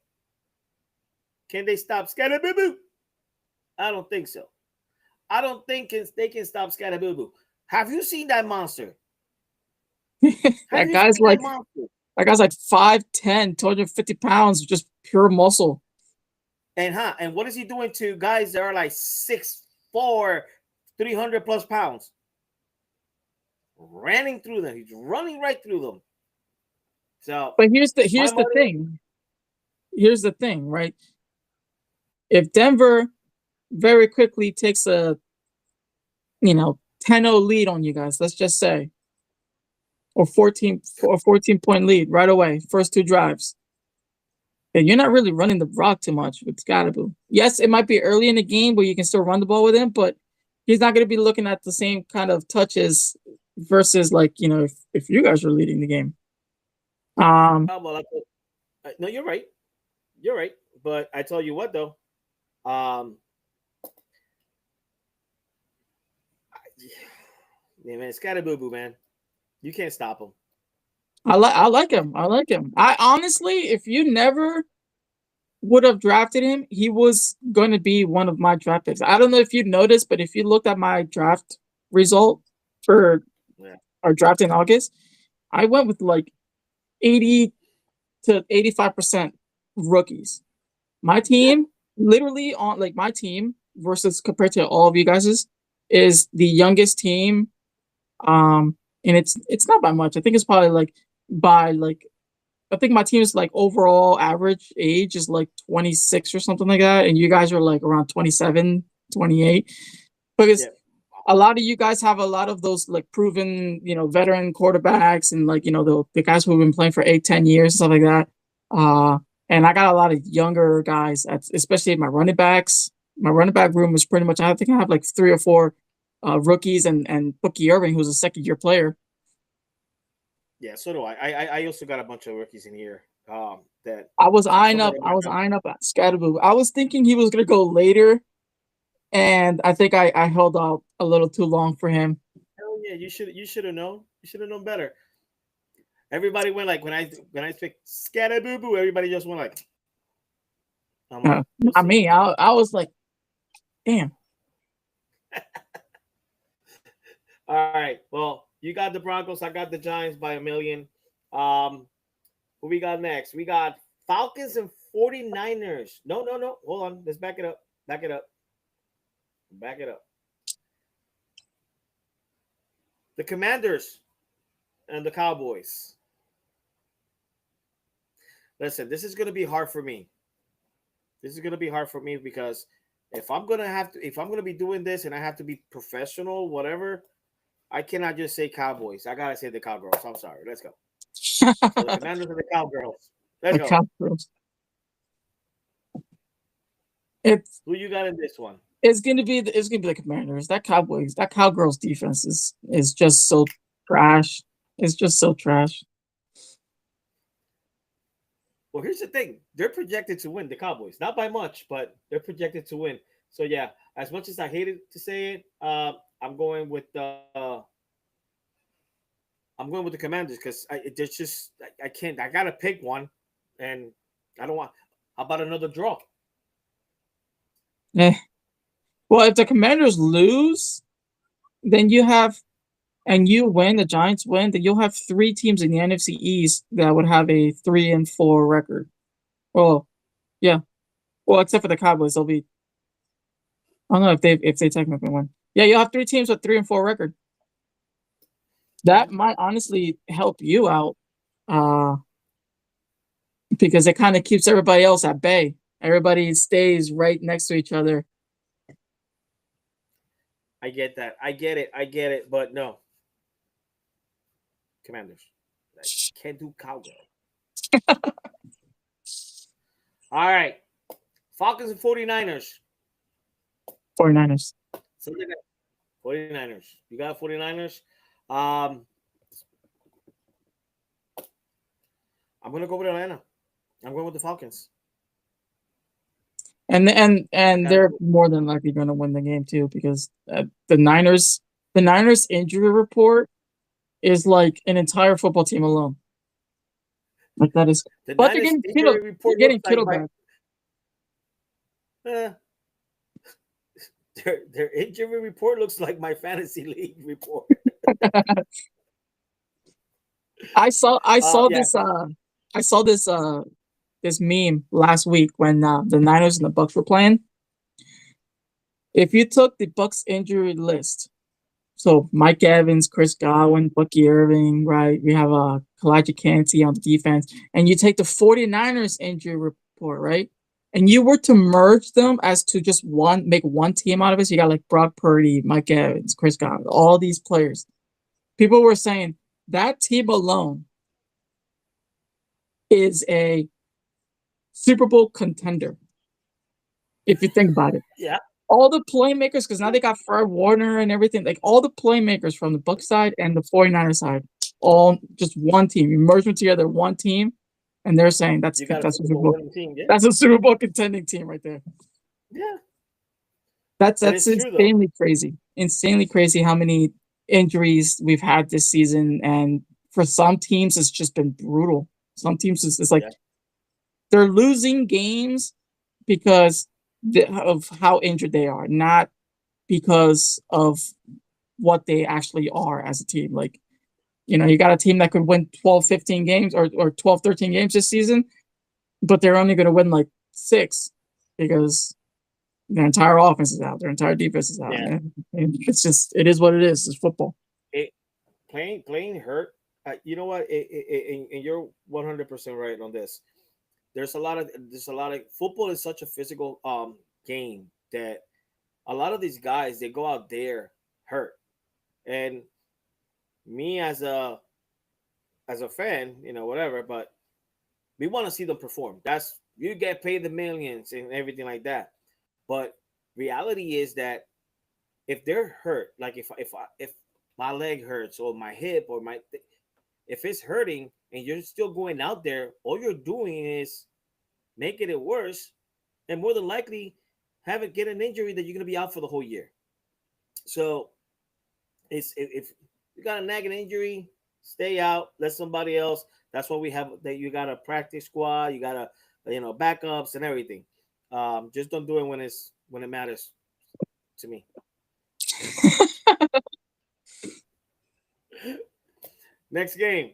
Can they stop Scatterboo? I don't think so. I don't think they can stop Scatterboo. Have you seen that monster? That guy's like 5'10", 250 pounds, just pure muscle. And what is he doing to guys that are like 6'4", 300 plus pounds? Running through them. He's running right through them. So, but here's the thing. Here's the thing, right? If Denver very quickly takes a 10-0 lead on you guys, let's just say, or 14-point lead right away, first 2 drives, and you're not really running the rock too much with Scatterboo. Yes, it might be early in the game where you can still run the ball with him, but he's not going to be looking at the same kind of touches versus if you guys are leading the game. no, you're right. You're right. But I tell you what, though, yeah, man, Scatterboo, man, you can't stop him. I like him. I like him. I honestly, if you never would have drafted him, he was going to be one of my draft picks. I don't know if you noticed, but if you looked at my draft result for our draft in August, I went with like 80 to 85% rookies. My team, literally on my team versus compared to all of you guys' is the youngest team. And it's not by much. I think it's probably I think my team's overall average age is 26 or something like that, and you guys are around 27, 28. Because a lot of you guys have a lot of those proven, veteran quarterbacks and the guys who have been playing for 8-10 years, stuff like that. And I got a lot of younger guys, especially my running backs. My running back room is pretty much, I think I have 3 or 4 rookies and Bookie Irving, who's a second-year player. Yeah, so do I. I also got a bunch of rookies in here. That I was eyeing up at Scatterboo. I was thinking he was gonna go later, and I think I held out a little too long for him. Hell yeah, you should have known. You should have known better. Everybody went when I picked Scatterboo, everybody just went not me. I was like, damn. All right. Well, you got the Broncos. I got the Giants by 1 million. Who we got next? We got Falcons and 49ers. No. Hold on. Let's back it up. Back it up. The Commanders and the Cowboys. Listen, this is going to be hard for me. Because if I'm going to be doing this and I have to be professional, whatever, I cannot just say Cowboys. I got to say the Cowgirls. I'm sorry. Let's go. So the Commanders and the Cowgirls. Let's go. Cowgirls. Who you got in this one? It's gonna be the Commanders. That Cowgirls defense is just so trash. It's just so trash. Well, here's the thing. They're projected to win, the Cowboys. Not by much, but they're projected to win. So yeah, as much as I hated to say it, I'm going with the Commanders because I can't. I gotta pick one, and I don't want. How about another draw? Well, if the Commanders lose, then you win, the Giants win, then you'll have 3 teams in the NFC East that would have a 3-4 record. Well, yeah. Well, except for the Cowboys, they'll be. I don't know if they technically win. Yeah, you'll have 3 teams with 3-4 record. That might honestly help you out, because it kind of keeps everybody else at bay. Everybody stays right next to each other. I get that. I get it. But no, Commanders. I can't do cowgirl. All right. Falcons and 49ers. 49ers. So 49ers. You got 49ers. I'm gonna go with Atlanta. I'm going with the Falcons. And they're more than likely going to win the game too, because the Niners injury report is like an entire football team alone. Like that is, but they're getting Kittle. They're getting Kittle back. Their injury report looks like my fantasy league report. I saw this meme last week when the Niners and the Bucks were playing. If you took the Bucks injury list, so Mike Evans, Chris Godwin, Bucky Irving, right? We have Kalijah Kancey on the defense, and you take the 49ers injury report, right? And you were to merge them as to just make one team out of it. So you got like Brock Purdy, Mike Evans, Chris Godwin, all these players. People were saying that team alone is a Super Bowl contender. If you think about it. Yeah. All the playmakers, because now they got Fred Warner and everything, like all the playmakers from the Bucs side and the 49ers side, all just one team. You merge them together, one team, and they're saying that's a Super Bowl team, yeah? That's a Super Bowl contending team right there. Yeah. That's insanely crazy. Insanely crazy how many injuries we've had this season. And for some teams, it's just been brutal. Some teams, it's like they're losing games because of how injured they are, not because of what they actually are as a team. Like, you know, you got a team that could win 12, 15 games or 12, 13 games this season, but they're only going to win like 6 because their entire offense is out, their entire defense is out. Yeah. And it's just, it is what it is. It's football. Playing hurt. You know what? And you're 100% right on this. There's a lot of football is such a physical game that a lot of these guys, they go out there hurt. And me as a fan, you know, whatever, but we want to see them perform. That's, you get paid the millions and everything like that. But reality is that if they're hurt, like if my leg hurts or my hip or if it's hurting and you're still going out there, all you're doing is making it worse, and more than likely get an injury that you're going to be out for the whole year. So if you got a nagging injury, stay out, let somebody else. That's why we have that. You got a practice squad, you got backups and everything. Just don't do it when it matters to me. Next game,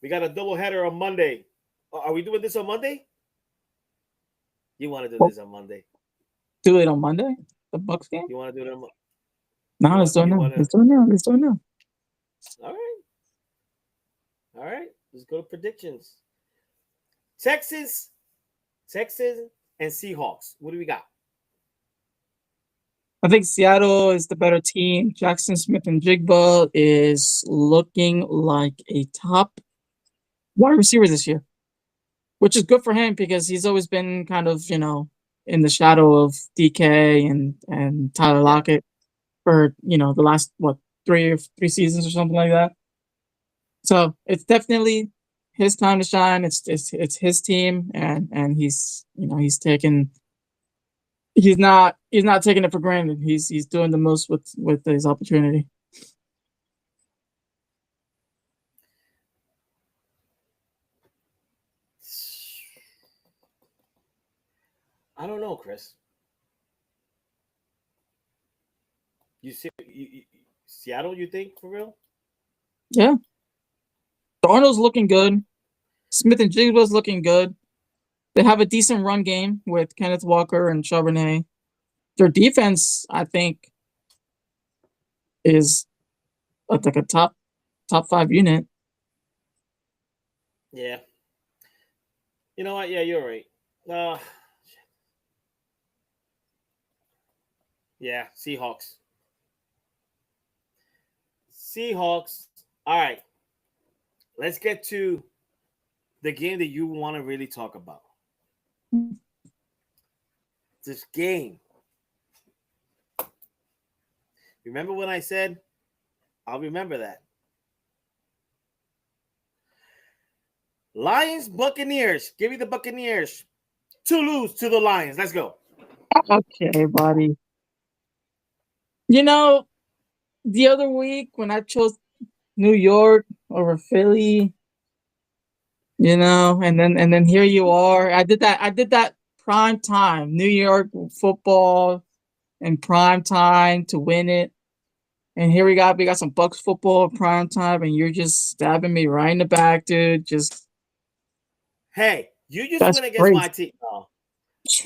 we got a doubleheader on Monday. Are we doing this on Monday? You want to do this on Monday? Do it on Monday? The Bucks game? You want to do it on Monday? No, let's do it now. Let's do it now. All right. Let's go to predictions. Texans and Seahawks. What do we got? I think Seattle is the better team. Jackson Smith-Njigba is looking like a top wide receiver this year, which is good for him because he's always been kind of, you know, in the shadow of DK and Tyler Lockett for, you know, the last, three seasons or something like that. So it's definitely his time to shine. It's his team, and he's, you know, he's not taking it for granted. He's doing the most with his opportunity. I don't know, Chris. You see, Seattle, you think, for real? Yeah. Darnold's looking good. Smith-Njigba's looking good. They have a decent run game with Kenneth Walker and Charbonnet. Their defense, I think, is like a top 5 unit. Yeah. You know what? Yeah, you're right. Yeah, Seahawks. Seahawks. All right, let's get to the game that you want to really talk about. This game. Remember when I said I'll remember that. Lions, Buccaneers. Give me the Buccaneers to lose to the Lions. Let's go. Okay, buddy. You know, the other week when I chose New York over Philly, and then here you are. I did that prime time, New York football and prime time to win it. And here we got some Bucks football in prime time, and you're just stabbing me right in the back, dude. Just Hey, you just that's went against my crazy. team. No,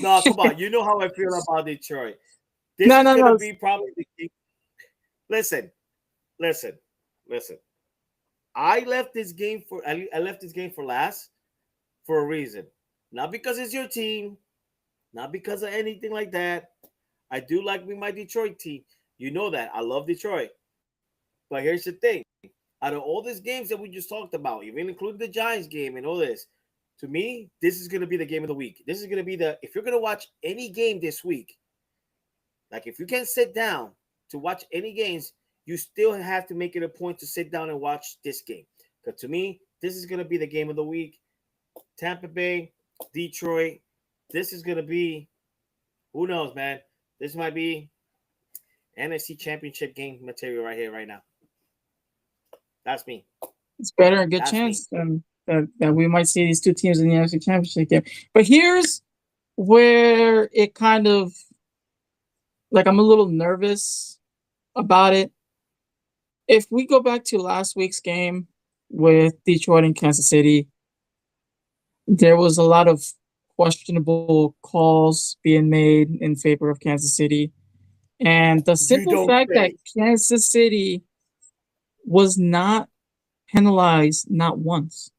no, come on. You know how I feel about Detroit. This No, is no, gonna no. be probably the game. Listen, listen, listen. I left this game for last for a reason. Not because it's your team, not because of anything like that. I do like me my Detroit team. You know that. I love Detroit. But here's the thing. Out of all these games that we just talked about, even including the Giants game and all this, to me, this is gonna be the game of the week. This is gonna be the if you're gonna watch any game this week, like if you can sit down to watch any games, you still have to make it a point to sit down and watch this game. Because to me, this is gonna be the game of the week. Tampa Bay, Detroit. This is gonna be who knows, man. This might be NFC Championship game material right here, right now. That's me. It's better, a good That's me. chance that we might see these two teams in the NFC Championship game. But here's where it kind of like I'm a little nervous about it. If we go back to last week's game with Detroit and Kansas City, there was a lot of questionable calls being made in favor of Kansas City. And the You simple don't fact that say. Kansas City was not penalized not once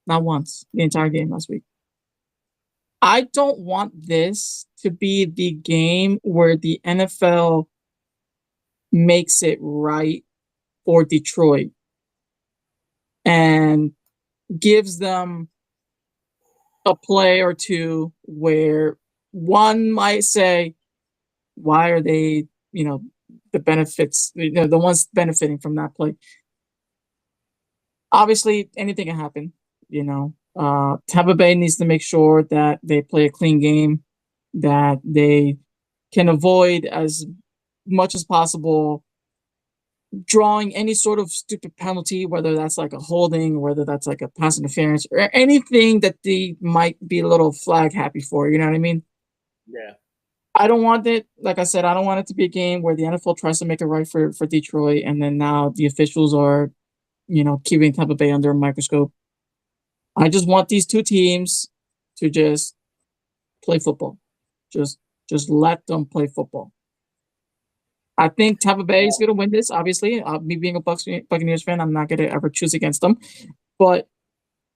the entire game last week. I don't want this to be the game where the NFL makes it right for Detroit and gives them a play or two where one might say, why are they, the benefits, the ones benefiting from that play? Obviously, anything can happen, Tampa Bay needs to make sure that they play a clean game, that they can avoid as much as possible drawing any sort of stupid penalty, whether that's like a holding, whether that's like a pass interference, or anything that they might be a little flag happy for. You know what I mean? Yeah. I don't want it. Like I said, I don't want it to be a game where the NFL tries to make it right for Detroit, and then now the officials are, keeping Tampa Bay under a microscope. I just want these two teams to just play football. Just just let them play football. I think Tampa Bay is going to win this. Obviously, me being a Buccaneers fan, I'm not going to ever choose against them. But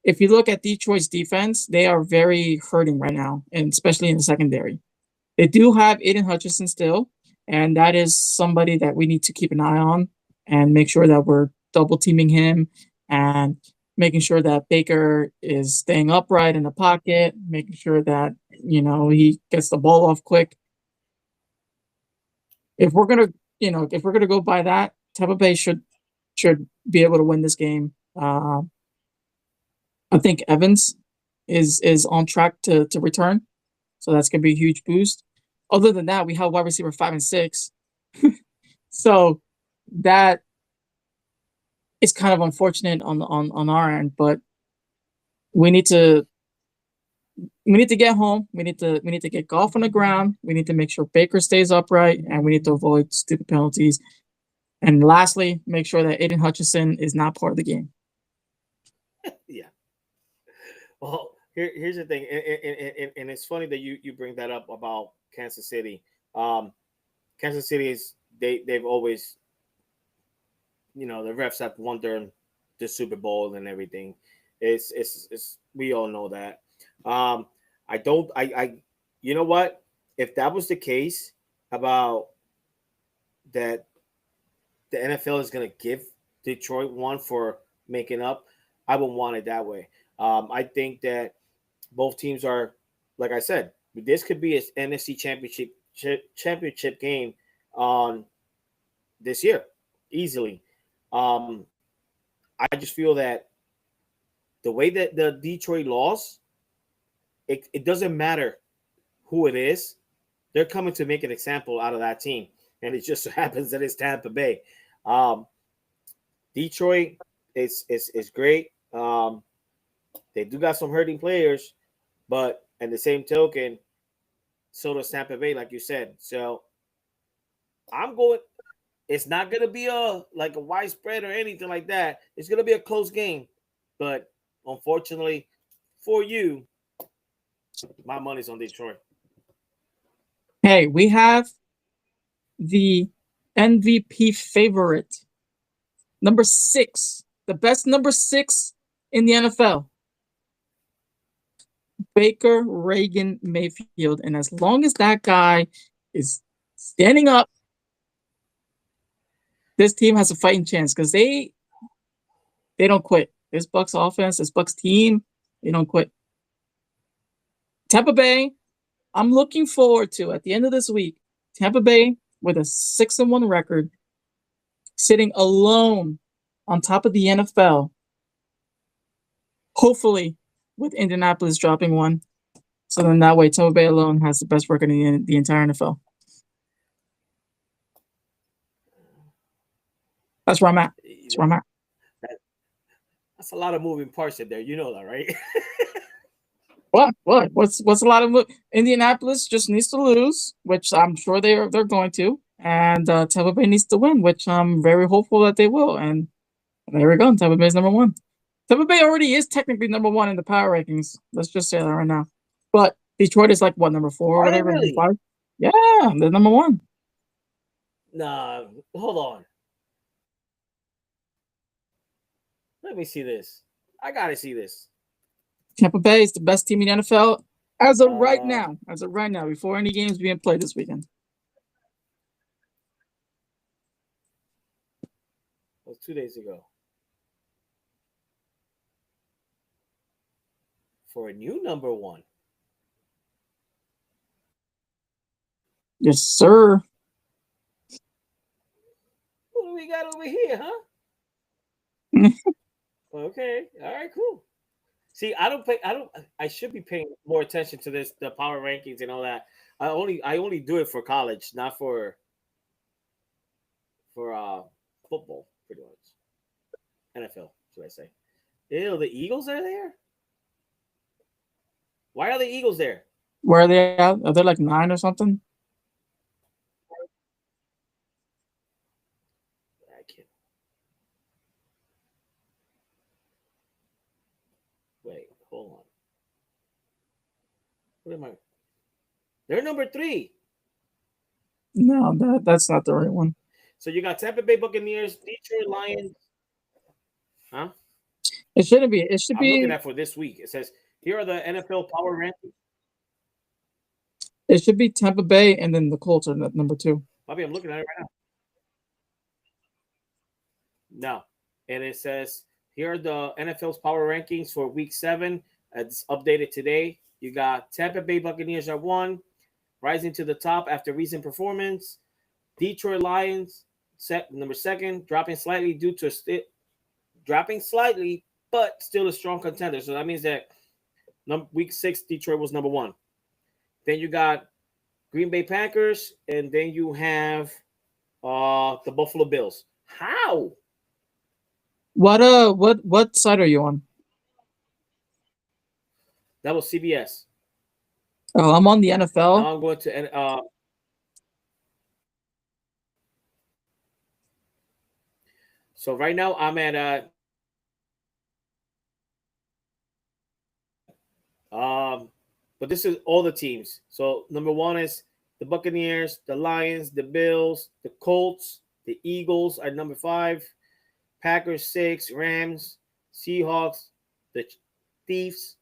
if you look at Detroit's defense, they are very hurting right now, and especially in the secondary. They do have Aiden Hutchinson still, and that is somebody that we need to keep an eye on and make sure that we're double teaming him and making sure that Baker is staying upright in the pocket, making sure that he gets the ball off quick. If we're gonna, if we're gonna go by that, Tampa Bay should be able to win this game. I think Evans is on track to return, so that's gonna be a huge boost. Other than that, we have wide receiver 5 and 6, so that is kind of unfortunate on our end. But we need to get home. We need to get Goff on the ground. We need to make sure Baker stays upright, and we need to avoid stupid penalties. And lastly, make sure that Aiden Hutchinson is not part of the game. Yeah. Well, here's the thing, and it's funny that you bring that up about Kansas City. Um, Kansas City is they've always the refs have won during the Super Bowl and everything. It's we all know that. Um, I don't I you know what? If that was the case about that the NFL is going to give Detroit one for making up, I would want it that way. I think that both teams are, like I said, this could be an NFC championship game on this year easily. Um, I just feel that the way that the Detroit lost, it doesn't matter who it is. They're coming to make an example out of that team, and it just so happens that it's Tampa Bay. Um, Detroit is great. They do got some hurting players, but in the same token, so does Tampa Bay, like you said. So I'm going. It's not gonna be a widespread or anything like that. It's gonna be a close game, but unfortunately for you, my money's on Detroit. Hey, we have the MVP favorite, number 6, the best number 6 in the NFL, Baker Reagan Mayfield. And as long as that guy is standing up, this team has a fighting chance because they don't quit. This Bucks offense, this Bucks team, they don't quit. Tampa Bay, I'm looking forward to at the end of this week. Tampa Bay with a 6-1 record, sitting alone on top of the NFL. Hopefully, with Indianapolis dropping one, so then that way Tampa Bay alone has the best record in the entire NFL. That's where I'm at. That's where I'm at. That's a lot of moving parts in there. You know that, right? What? What's a lot of Indianapolis just needs to lose, which I'm sure they're going to, and Tampa Bay needs to win, which I'm very hopeful that they will. And there we go. Tampa Bay's number 1. Tampa Bay already is technically number 1 in the power rankings. Let's just say that right now. But Detroit is like what, number 4 or Are they whatever? really? 5? Yeah, they're number 1. Nah, hold on. Let me see this. I gotta see this. Tampa Bay is the best team in the NFL as of right now. As of right now, before any games being played this weekend. It was 2 days ago. For a new number 1. Yes, sir. What do we got over here, huh? Okay. All right, cool. See, I should be paying more attention to the power rankings and all that. I only do it for college, not for football, pretty much. NFL, should I say. Ew, the Eagles are there? Why are the Eagles there? Where are they at? Are they like 9 or something? I can't. Wait, hold on. What am I? They're number 3. No, that's not the right one. So you got Tampa Bay Buccaneers, Detroit Lions. Huh? It shouldn't be. It should I'm looking be. at for this week. It says here are the NFL power rankings. It should be Tampa Bay and then the Colts are number 2. Bobby, I'm looking at it right now. No. And it says here are the NFL's power rankings for week 7. It's updated today. You got Tampa Bay Buccaneers at 1, rising to the top after recent performance. Detroit Lions number 2, dropping slightly but still a strong contender. So that means that week 6, Detroit was number 1. Then you got Green Bay Packers, and then you have the Buffalo Bills. How? What side are you on? That was CBS. Oh, I'm on the NFL. Now I'm going to so right now I'm at but this is all the teams. So number 1 is the Buccaneers, the Lions, the Bills, the Colts, the Eagles are number 5, Packers 6, Rams, Seahawks, the Chiefs,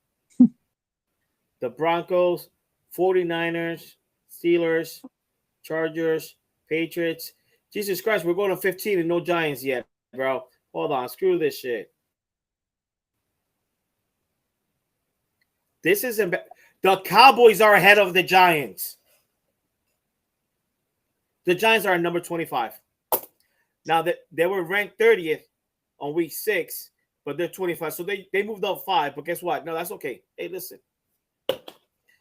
the Broncos, 49ers, Steelers, Chargers, Patriots, Jesus Christ, we're going to 15 and no Giants yet, bro. Hold on. Screw this shit. This isn't. The Cowboys are ahead of the Giants. The Giants are at number 25. Now, they were ranked 30th on week 6, but they're 25. So they moved up 5. But guess what? No, that's okay. Hey, listen.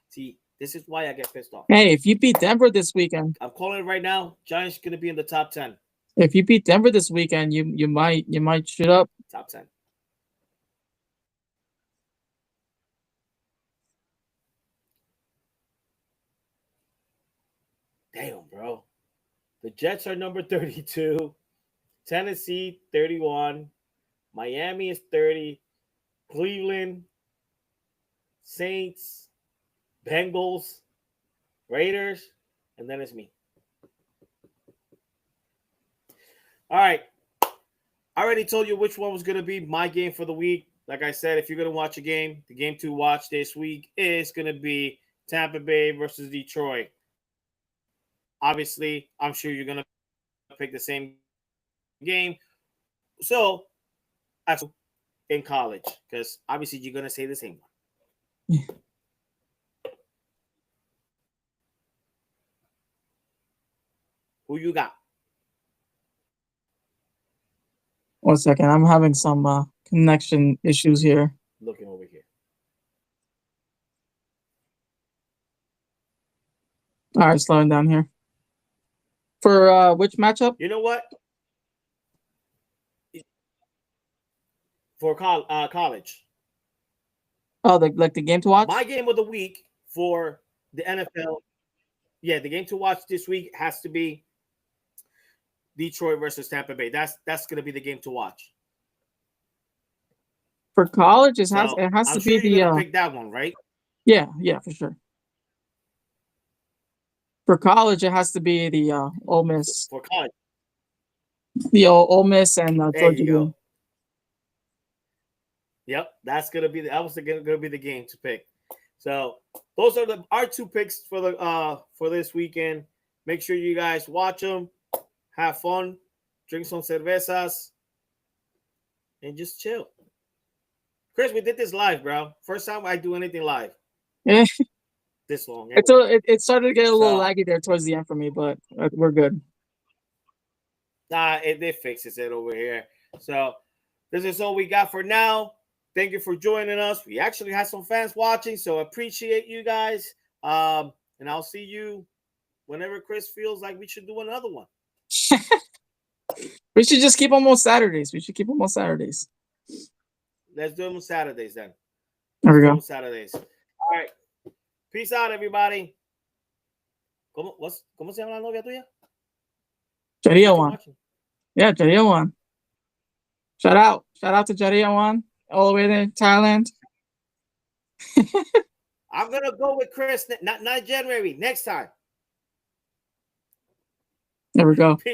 See, this is why I get pissed off. Hey, if you beat Denver this weekend, I'm calling it right now. Giants going to be in the top 10. if you beat Denver this weekend, you might shoot up. Top 10. Damn, bro. The Jets are number 32. Tennessee, 31. Miami is 30. Cleveland, Saints, Bengals, Raiders, and then it's me. All right. I already told you which one was going to be my game for the week. Like I said, if you're going to watch a game, the game to watch this week is going to be Tampa Bay versus Detroit. Obviously, I'm sure you're going to pick the same game. So, in college, because obviously you're going to say the same one. Who you got? 1 second. I'm having some connection issues here. Looking over here. All right, slowing down here. For which matchup? You know what? For college. Oh, the game to watch? My game of the week for the NFL. Yeah, the game to watch this week has to be Detroit versus Tampa Bay. That's going to be the game to watch. For college, it has So, to I'm be sure you're the gonna pick that one, right? yeah, for sure. For college, it has to be the Ole Miss, For college. the Ole Miss and There Georgia you go. game. Yep, that's gonna be gonna be the game to pick. So those are our 2 picks for this weekend. Make sure you guys watch them, have fun, drink some cervezas, and just chill. Chris, we did this live, bro. First time I do anything live. Yeah. This long. It started to get a little So- laggy there towards the end for me, but we're good. Nah, it fixes it over here. So this is all we got for now. Thank you for joining us. We actually had some fans watching, so appreciate you guys. And I'll see you whenever Chris feels like we should do another one. We should just keep them on Saturdays. Let's do them on Saturdays then. There we go. Saturdays. All right. Peace out, everybody. ¿Cómo se llama la novia tuya? Jaria One. Yeah, Jaria One. Shout out to Jaria One, all the way there, Thailand. I'm gonna go with Chris, not January, next time. There we go. Peace.